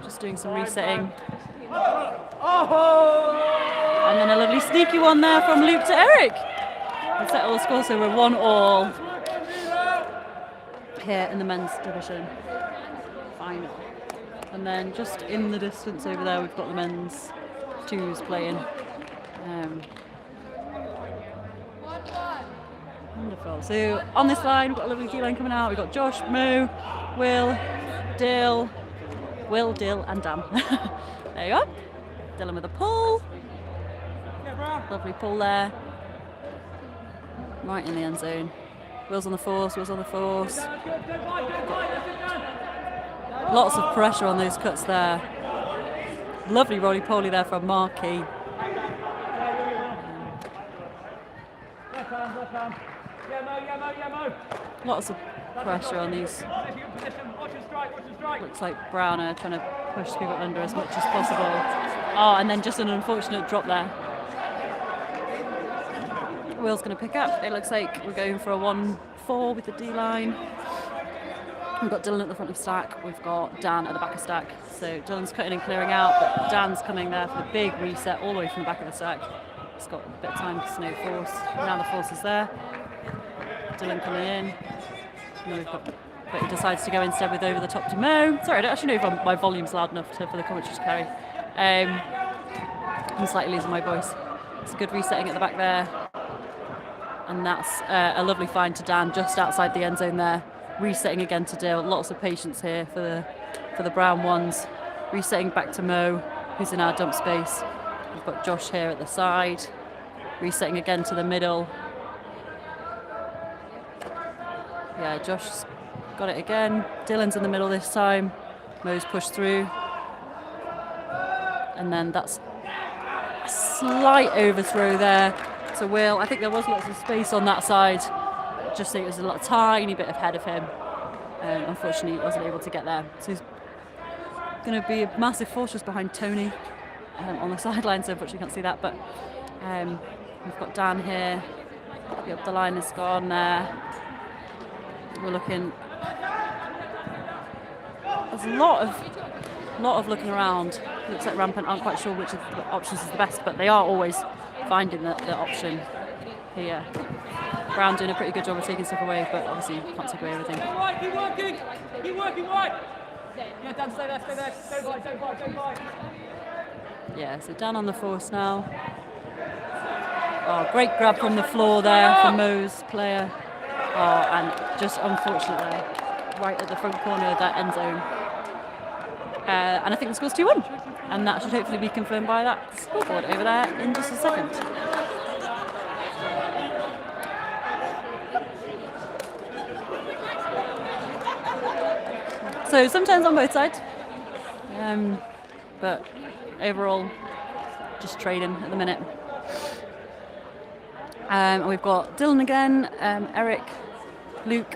Just doing some resetting. And then a lovely sneaky one there from Luke to Eric. We settle the score, so we're 1-1 here in the men's division final. And then just in the distance over there, we've got the men's twos playing. Wonderful. So on this line, we've got a lovely D line coming out. We've got Josh, Mo, Will, Dill, and Dan. There you go. Dylan with a pull. Lovely pull there. Right in the end zone. Will's on the force. Lots of pressure on those cuts there. Lovely roly-poly there from Markey. Lots of pressure on these. Looks like Browner trying to push people under as much as possible. Oh, and then just an unfortunate drop there. Will's going to pick up. It looks like we're going for a 1-4 with the D-line. We've got Dylan at the front of stack. We've got Dan at the back of stack. So Dylan's cutting and clearing out, but Dan's coming there for the big reset all the way from the back of the stack. He's got a bit of time to snow force. Now the force is there. Dylan coming in. But he decides to go instead with over the top to Mo. Sorry, I don't actually know if my volume's loud enough for the commentary to carry. I'm slightly losing my voice. It's a good resetting at the back there. And that's a lovely find to Dan just outside the end zone there. Resetting again to Dill. Lots of patience here for the brown ones. Resetting back to Mo, who's in our dump space. We've got Josh here at the side. Resetting again to the middle. Yeah, Josh's got it again. Dylan's in the middle this time. Mo's pushed through. And then that's a slight overthrow there to Will. I think there was lots of space on that side. Just think it was a tiny bit ahead of him. Unfortunately, he wasn't able to get there. So he's going to be a massive fortress behind Tony on the sideline, so unfortunately you can't see that. But we've got Dan here. The up the line is gone there. We're looking. There's a lot of looking around. Looks like Rampant aren't quite sure which of the options is the best, but they are always finding the option here. Brown doing a pretty good job of taking stuff away, but obviously can't take away everything. Keep working right. Yeah, Dan, stay there. Don't bite. Yeah, so Dan on the force now. Oh, great grab from the floor there for Mo's player. Oh, and just unfortunately right at the front corner of that end zone. And I think the score's 2-1. And that should hopefully be confirmed by that scoreboard over there in just a second. So sometimes on both sides. But overall, just trading at the minute. And we've got Dylan again, Eric, Luke,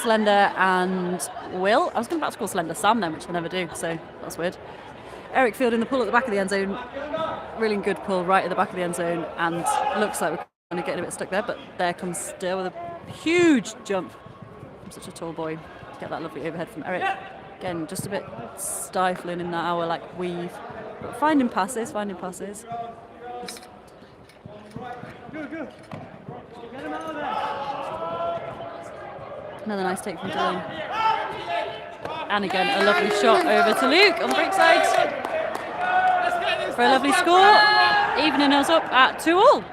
Slender and Will. I was about to call Slender Sam then, which I never do, so that's weird. Eric fielding the pull at the back of the end zone. Really good pull right at the back of the end zone, and looks like we're kind of getting a bit stuck there, but there comes Still with a huge jump from such a tall boy. Get that lovely overhead from Eric. Again, just a bit stifling in that hour like weave. But finding passes. Just another nice take from Dylan. And again, a lovely shot over to Luke on the break side for a lovely score, evening us up at 2-2.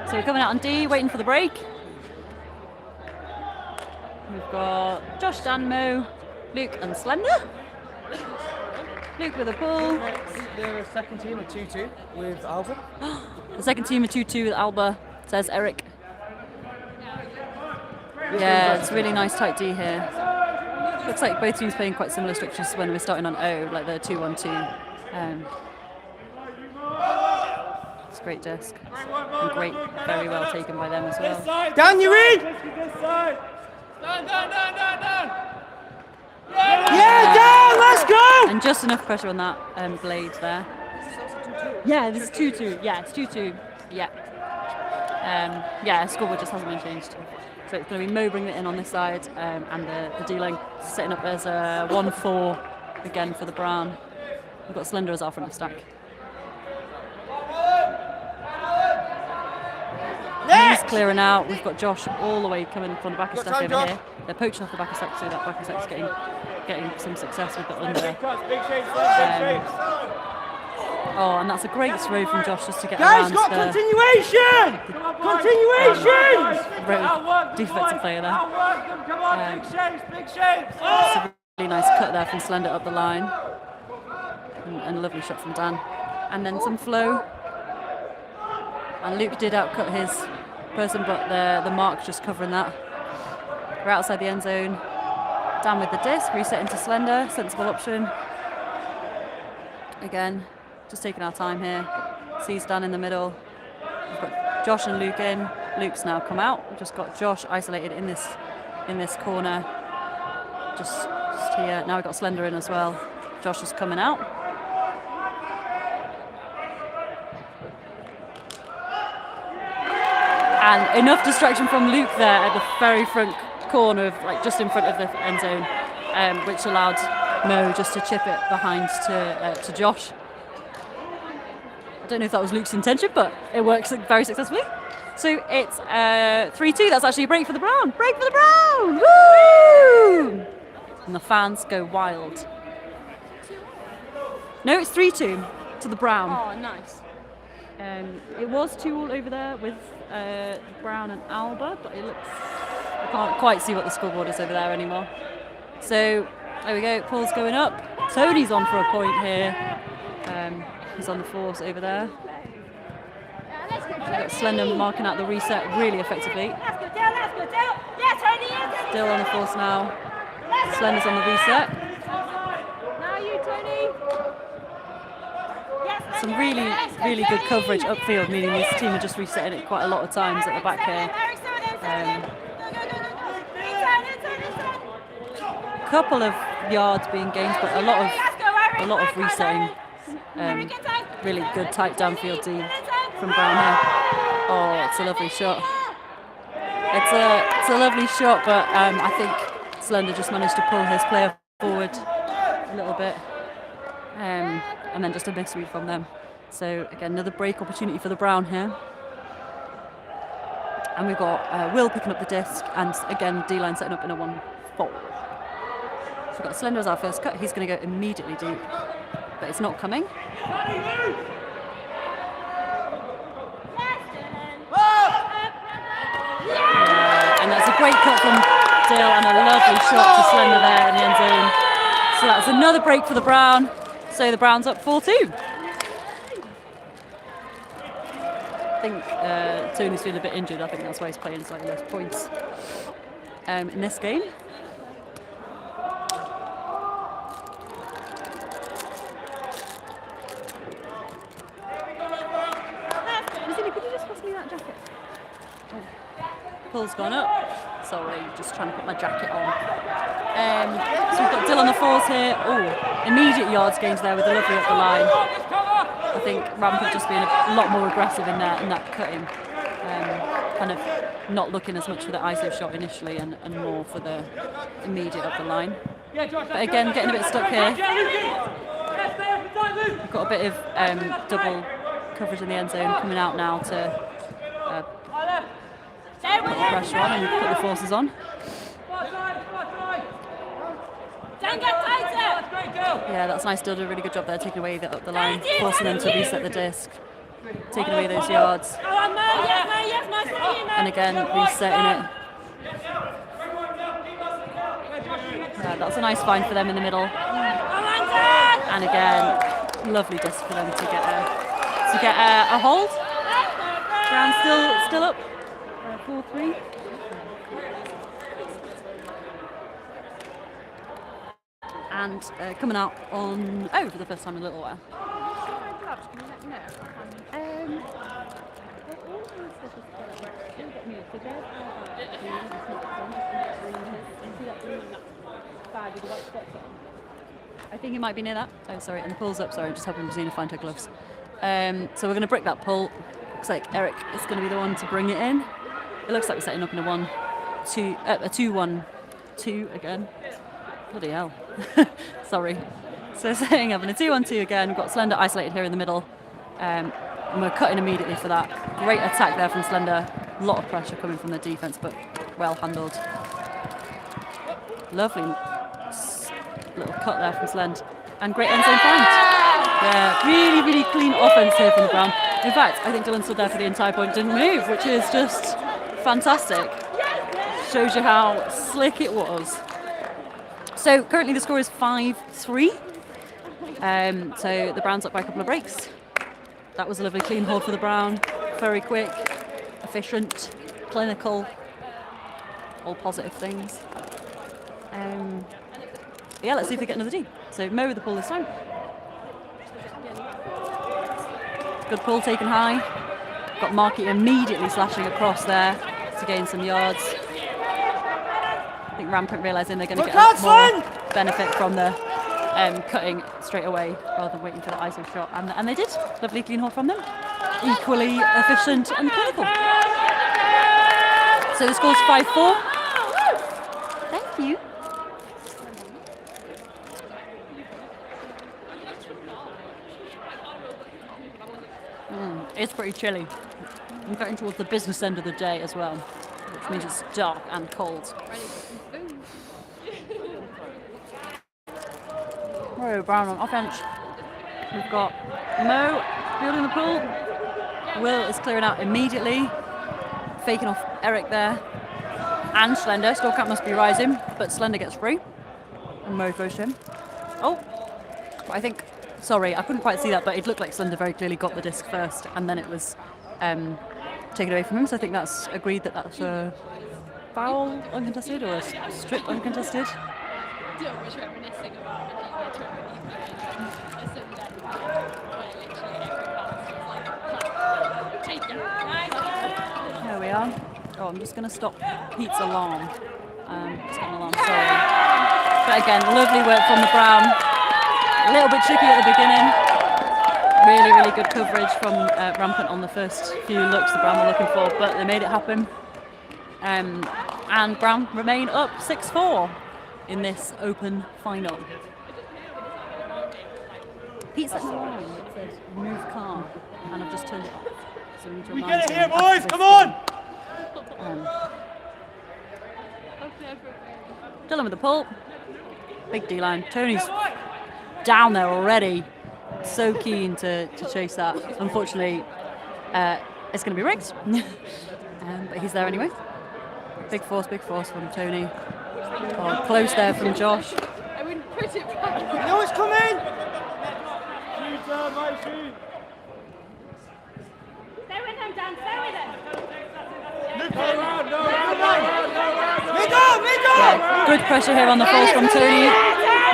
So we're coming out on D, waiting for the break. We've got Josh, Dan, Mo, Luke and Slender. Luke with a pull. The second team of 2-2 with Alba. The second team of 2-2 with Alba, says Eric. Yeah, it's a really nice tight D here. Looks like both teams playing quite similar structures when we're starting on O, like the 2-1-2. It's a great disc. And great, very well taken by them as well. Down, you read! Yeah, down, let's go! And just enough pressure on that blade there. Yeah, this is 2-2. Yeah, it's 2-2. Yeah. Scoreboard just hasn't been changed. So it's going to be Mo bringing it in on this side, and the D-line setting up as a 1-4 again for the Brown. We've got Slender as our front of stack. He's clearing out. We've got Josh all the way coming from the back of stack over here. They're poaching off the back of stack, so that back of stack's getting some success with the under. And that's a great throw from Josh just to get around the continuation! road defensive player there. Big shapes! It's a really nice cut there from Slender up the line. And a lovely shot from Dan. And then some flow. And Luke did outcut his person, but the mark just covering that. We're outside the end zone. Dan with the disc, reset into Slender, sensible option. Again, just taking our time here. Sees Dan in the middle. We've got Josh and Luke in. Luke's now come out. We've just got Josh isolated in this corner. Just here. Now we've got Slender in as well. Josh is coming out. And enough distraction from Luke there at the very front corner, like just in front of the end zone, which allowed Mo just to chip it behind to Josh. I don't know if that was Luke's intention, but it works very successfully. So it's 3-2. That's actually a break for the Brown. Break for the Brown! Woo! And the fans go wild. No, it's 3-2 to the Brown. Oh, nice. It was 2-2 over there with Brown and Alba, but it looks, I can't quite see what the scoreboard is over there anymore. So there we go, Paul's going up. Tony's on for a point here. He's on the force over there. We've got Slender marking out the reset really effectively. Still on the force now. Slender's on the reset. Now you, Tony. Some really, really good coverage upfield, meaning this team are just resetting it quite a lot of times at the back here. Couple of yards being gained, but a lot of resetting. Really good tight downfield D from Brown here. Oh, it's a lovely shot. It's a lovely shot, but I think Slender just managed to pull his player forward a little bit, and then just a misread from them. So again, another break opportunity for the Brown here. And we've got Will picking up the disc, and again D-line setting up in a 1-4. So we've got Slender as our first cut. He's going to go immediately deep, but it's not coming. And that's a great cut from Dill and a lovely shot to Slender there in the end zone. So that's another break for the Brown. So the Browns up 4-2. I think Tony's feeling a bit injured. I think that's why he's playing slightly less points in this game. that jacket? Pull's gone up. Sorry, just trying to put my jacket on. So we've got Dill on the fours here. Oh, immediate yards gains there with the lovely up the line. I think Rampant just being a lot more aggressive in there and that cutting. Kind of not looking as much for the ISO shot initially and more for the immediate up the line. But again, getting a bit stuck here. We've got a bit of double coverage in the end zone coming out now to put the pressure on and put the forces on. Yeah, that's nice. Still did a really good job there, taking away up the line, forcing them to reset the disc, taking away those yards. And again, resetting it. Yeah, that's a nice find for them in the middle. And again, lovely disc for them to get a hold. Brown still up. 4-3. And coming out on for the first time in a little while. I think it might be near that. Oh, sorry, and the pull's up. Sorry, just helping Rosina find her gloves. So we're going to brick that pull. Looks like Eric is going to be the one to bring it in. It looks like we're setting up in a 2-1-2 again. Bloody hell. Sorry. So setting up in a 2-1-2 again. We've got Slender isolated here in the middle. And we're cutting immediately for that. Great attack there from Slender. A lot of pressure coming from the defence, but well handled. Lovely little cut there from Slend. And great end zone find. Yeah, really, really clean offence here from the Brown. In fact, I think Dylan stood there for the entire point, didn't move, which is just fantastic. Shows you how slick it was. So currently the score is 5-3. So the Browns up by a couple of breaks. That was a lovely clean hold for the Brown. Very quick, efficient, clinical, all positive things. Yeah, let's see if they get another D. So Mo with the pull this time. Good pull taken high. Got Marky immediately slashing across there to gain some yards. I think Rampant realising they're going to get a more benefit from the cutting straight away rather than waiting for the ISO shot. And they did. Lovely clean hold from them. Equally efficient and clinical. So the score's 5-4. Thank you. It's pretty chilly. I'm getting towards the business end of the day as well, which means it's dark and cold. Rory Brown on offense. We've got Mo fielding the pull. Will is clearing out immediately, faking off Eric there. And Slender. Still count must be rising, but Slender gets free. And Mo goes to him. Oh, I think. Sorry, I couldn't quite see that, but it looked like Slender very clearly got the disc first, and then it was taken away from him. So I think that's agreed that that's a foul uncontested or a strip uncontested. There we are. Oh, I'm just going to stop Pete's alarm. It's got an alarm, sorry. But again, lovely work from the Brown. A little bit tricky at the beginning. Really, really good coverage from Rampant on the first few looks the Brown were looking for, but they made it happen. And Brown remain up 6-4 in this open final. Pete's at the line that says move calm, and I've just turned it off. So we need to We remind get it him here, boys, after come this on! game. Dylan with the pull. Big D-line. Tony's down there already. So keen to chase that. Unfortunately, it's going to be rigged. But he's there anyway. Big force from Tony. Oh, close there from Josh. I wouldn't put it back. You know it's coming! My shoot! Stay with them, Dan, stay with them. Yeah, good pressure here on the force from Tony,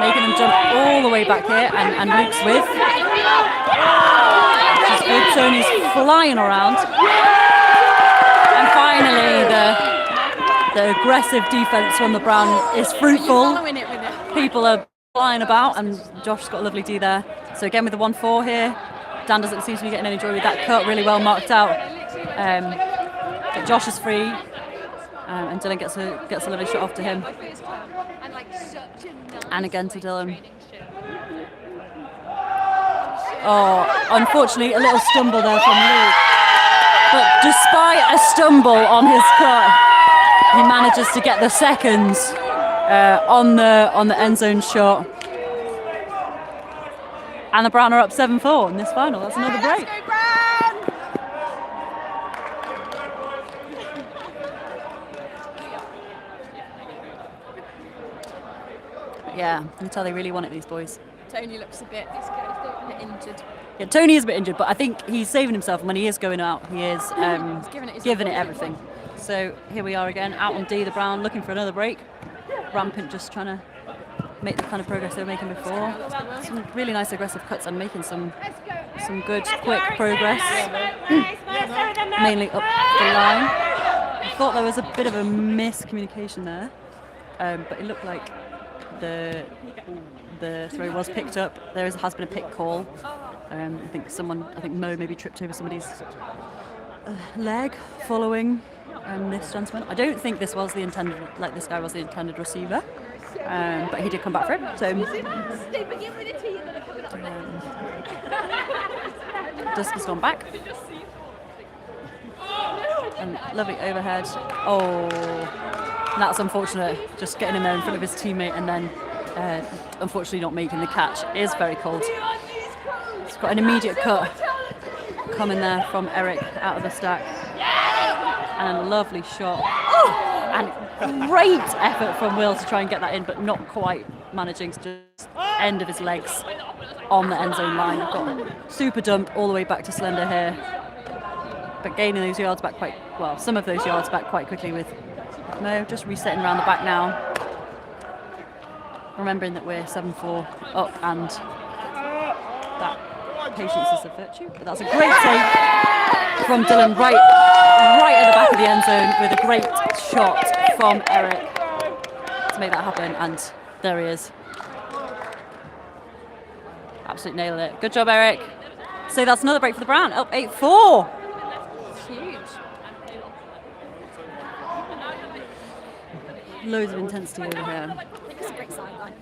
making them jump all the way back here, and Luke's with. Which is good. Tony's flying around. And finally, the aggressive defense from the Brown is fruitful. Following it with it. People are flying about, and Josh's got a lovely D there. So again with the 1-4 here, Dan doesn't seem to be getting any joy with that cut, really well marked out. But Josh is free, and Dylan gets a lovely shot off to him. And again to Dylan. Oh, unfortunately, a little stumble there from Luke. But despite a stumble on his cut, he manages to get the seconds on the end zone shot. And the Brown are up 7-4 in this final. That's another break. Yeah, you can tell they really want it, these boys. Tony looks a bit injured. Yeah, Tony is a bit injured, but I think he's saving himself. And when he is going out, he is giving it everything. So here we are again, out on D, the Brown, looking for another break. Rampant just trying to make the kind of progress they were making before. Some really nice aggressive cuts and making some good, quick progress. Mainly up the line. I thought there was a bit of a miscommunication there, but it looked like the throw was picked up. There has been a pick call. I think Mo maybe tripped over somebody's leg following this gentleman. I don't think this was the intended, like this guy was the intended receiver, but he did come back for it. So disc has gone back. And lovely overhead. Oh, that's unfortunate. Just getting in there in front of his teammate and then unfortunately not making the catch. It is very cold. It's got an immediate cut coming there from Eric out of the stack. And a lovely shot. And great effort from Will to try and get that in, but not quite managing to just end of his legs on the end zone line. Got super dump all the way back to Slender here. But gaining those yards back some of those yards back quite quickly with Mo just resetting around the back now. Remembering that we're 7-4 up and that patience is a virtue. But that's a great take from Dylan right at the back of the end zone with a great shot from Eric to make that happen, and there he is. Absolutely nailed it. Good job, Eric. So that's another break for the Brown, up 8-4. Huge. Loads of intensity over here. It's a great sideline.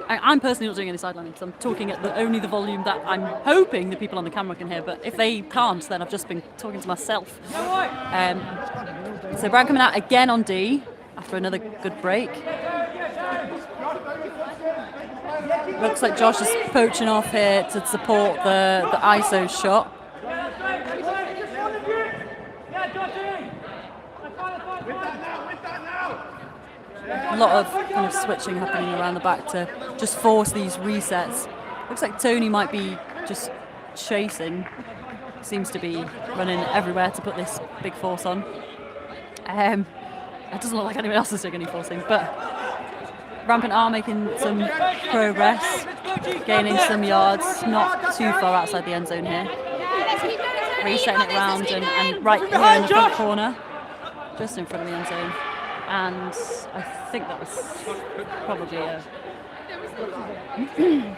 I'm personally not doing any sidelining because I'm talking at only the volume that I'm hoping the people on the camera can hear, but if they can't, then I've just been talking to myself. So Brown coming out again on D after another good break. Looks like Josh is poaching off here to support the ISO shot. A lot of kind of switching happening around the back to just force these resets. Looks like Tony might be just chasing. Seems to be running everywhere to put this big force on. It doesn't look like anyone else is doing any forcing, but Rampant are making some progress, gaining some yards, not too far outside the end zone here. Resetting it round and right here in the front corner, just in front of the end zone. And I think that was probably a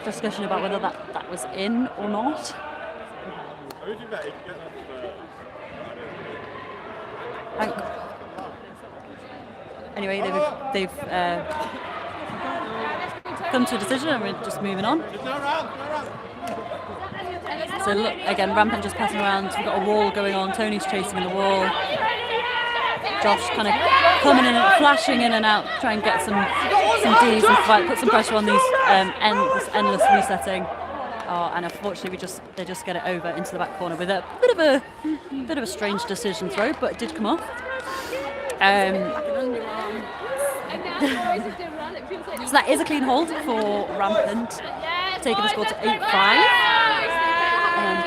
discussion about whether that was in or not. Anyway, they've come to a decision and we're just moving on. So look, again, Rampant just passing around. We've got a wall going on. Tony's chasing in the wall. Josh kind of coming in and flashing in and out, trying to get some Ds and put some pressure on these this endless resetting. And unfortunately, they just get it over into the back corner with a bit of a strange decision throw, but it did come off. So that is a clean hold for Rampant, taking the score to 8-5.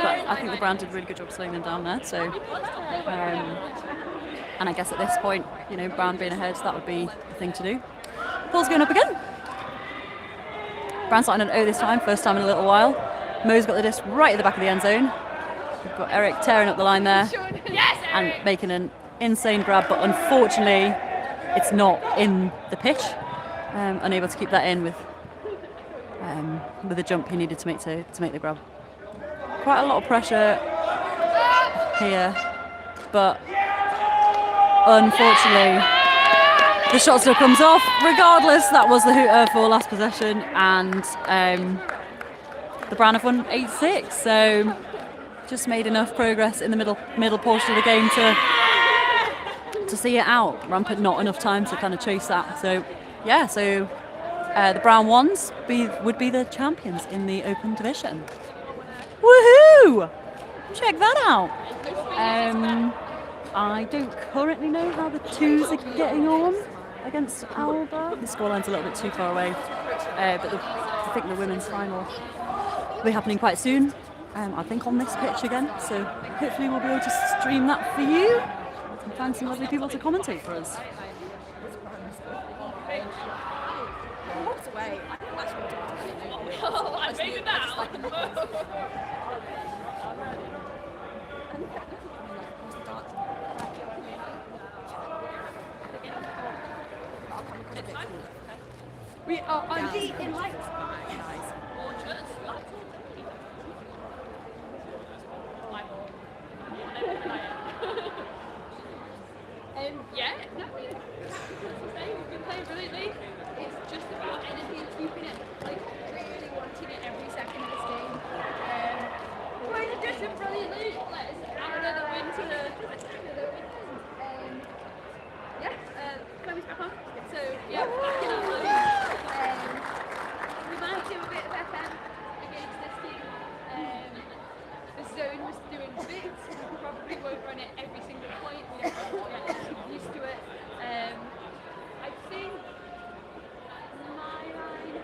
But I think the Brown did a really good job slowing them down there. So, and I guess at this point, Brown being ahead, that would be the thing to do. Ball's going up again. Brown starting an O this time, first time in a little while. Mo's got the disc right at the back of the end zone. We've got Eric tearing up the line there and making an insane grab, but unfortunately it's not in the pitch. Unable to keep that in with the jump he needed to make the grab. Quite a lot of pressure here, but unfortunately the shot still comes off. Regardless, that was the hooter for last possession, and the Brown have won 8-6. So just made enough progress in the middle portion of the game to see it out. Rampant not enough time to kind of chase that. So yeah, so the Brown ones would be the champions in the Open division. Woohoo! Check that out. I don't currently know how the twos are getting on against Alba. The scoreline's a little bit too far away, but I think the women's final will be happening quite soon. I think on this pitch again, so hopefully we'll be able to stream that for you and find some lovely people to commentate for us. We are on the in lights. Yeah, no, we've been playing brilliantly. It's just about energy and keeping it, like, really wanting it every second of this game. Boys are just brilliantly. Let's add another win to the Chloe's back on. So, yeah, back in our mode. We might do a bit of FM against this team. The zone was doing bits. We probably won't run it every single point. We don't get used to it. I think my line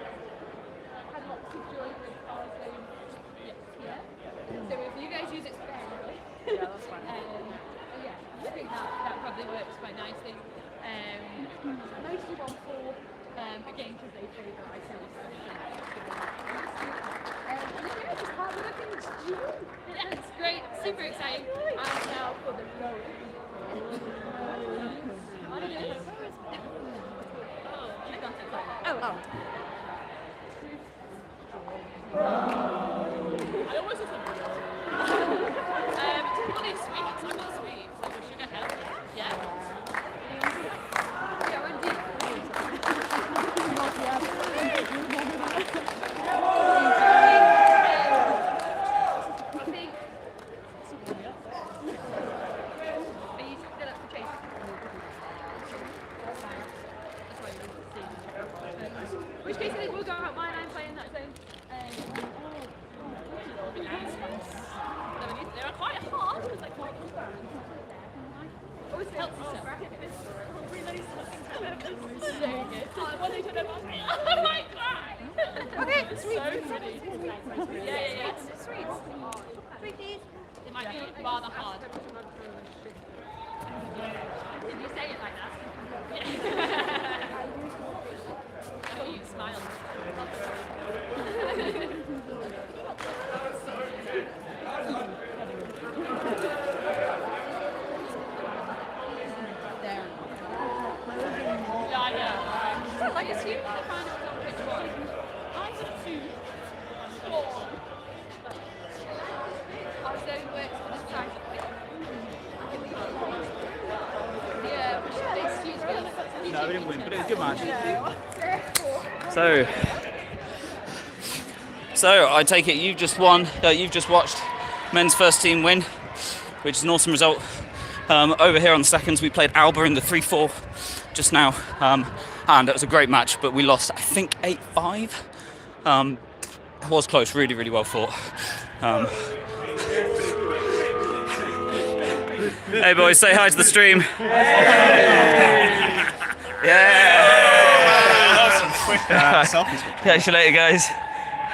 had lots of joy with our zone here. So if you guys use it sparingly, yeah, that's fine. Yeah, I think that probably works quite nicely. Mostly 1-4 again because they favour isolation. It's hard working. Yeah, it's great, super exciting. I'm now for the road. Oh. I always just honey sweets. I've got sweets. Like a sugar help. Yeah. Which case I think we'll go out mine and play in that zone. They are quite hard because like always helps us bracket this. Oh my god! Okay, sweet. So pretty. Yeah. Sweet. Sweeties. It might be rather hard. Did you say it like that? Yeah. Oh, you smiled. Yeah. Like assuming the final was on pitch 1. I said 2. 4. Our zone works for this side of pitch. Yeah, we should excuse me. No, we didn't win, but it was a good match. So I take it you've just watched men's first team win, which is an awesome result. Over here on the seconds, we played Alba in the 3-4 just now, and it was a great match, but we lost, I think, 8-5. It was close, really, really well fought. Hey boys, say hi to the stream. Yeah. Selfies. Catch you later, guys.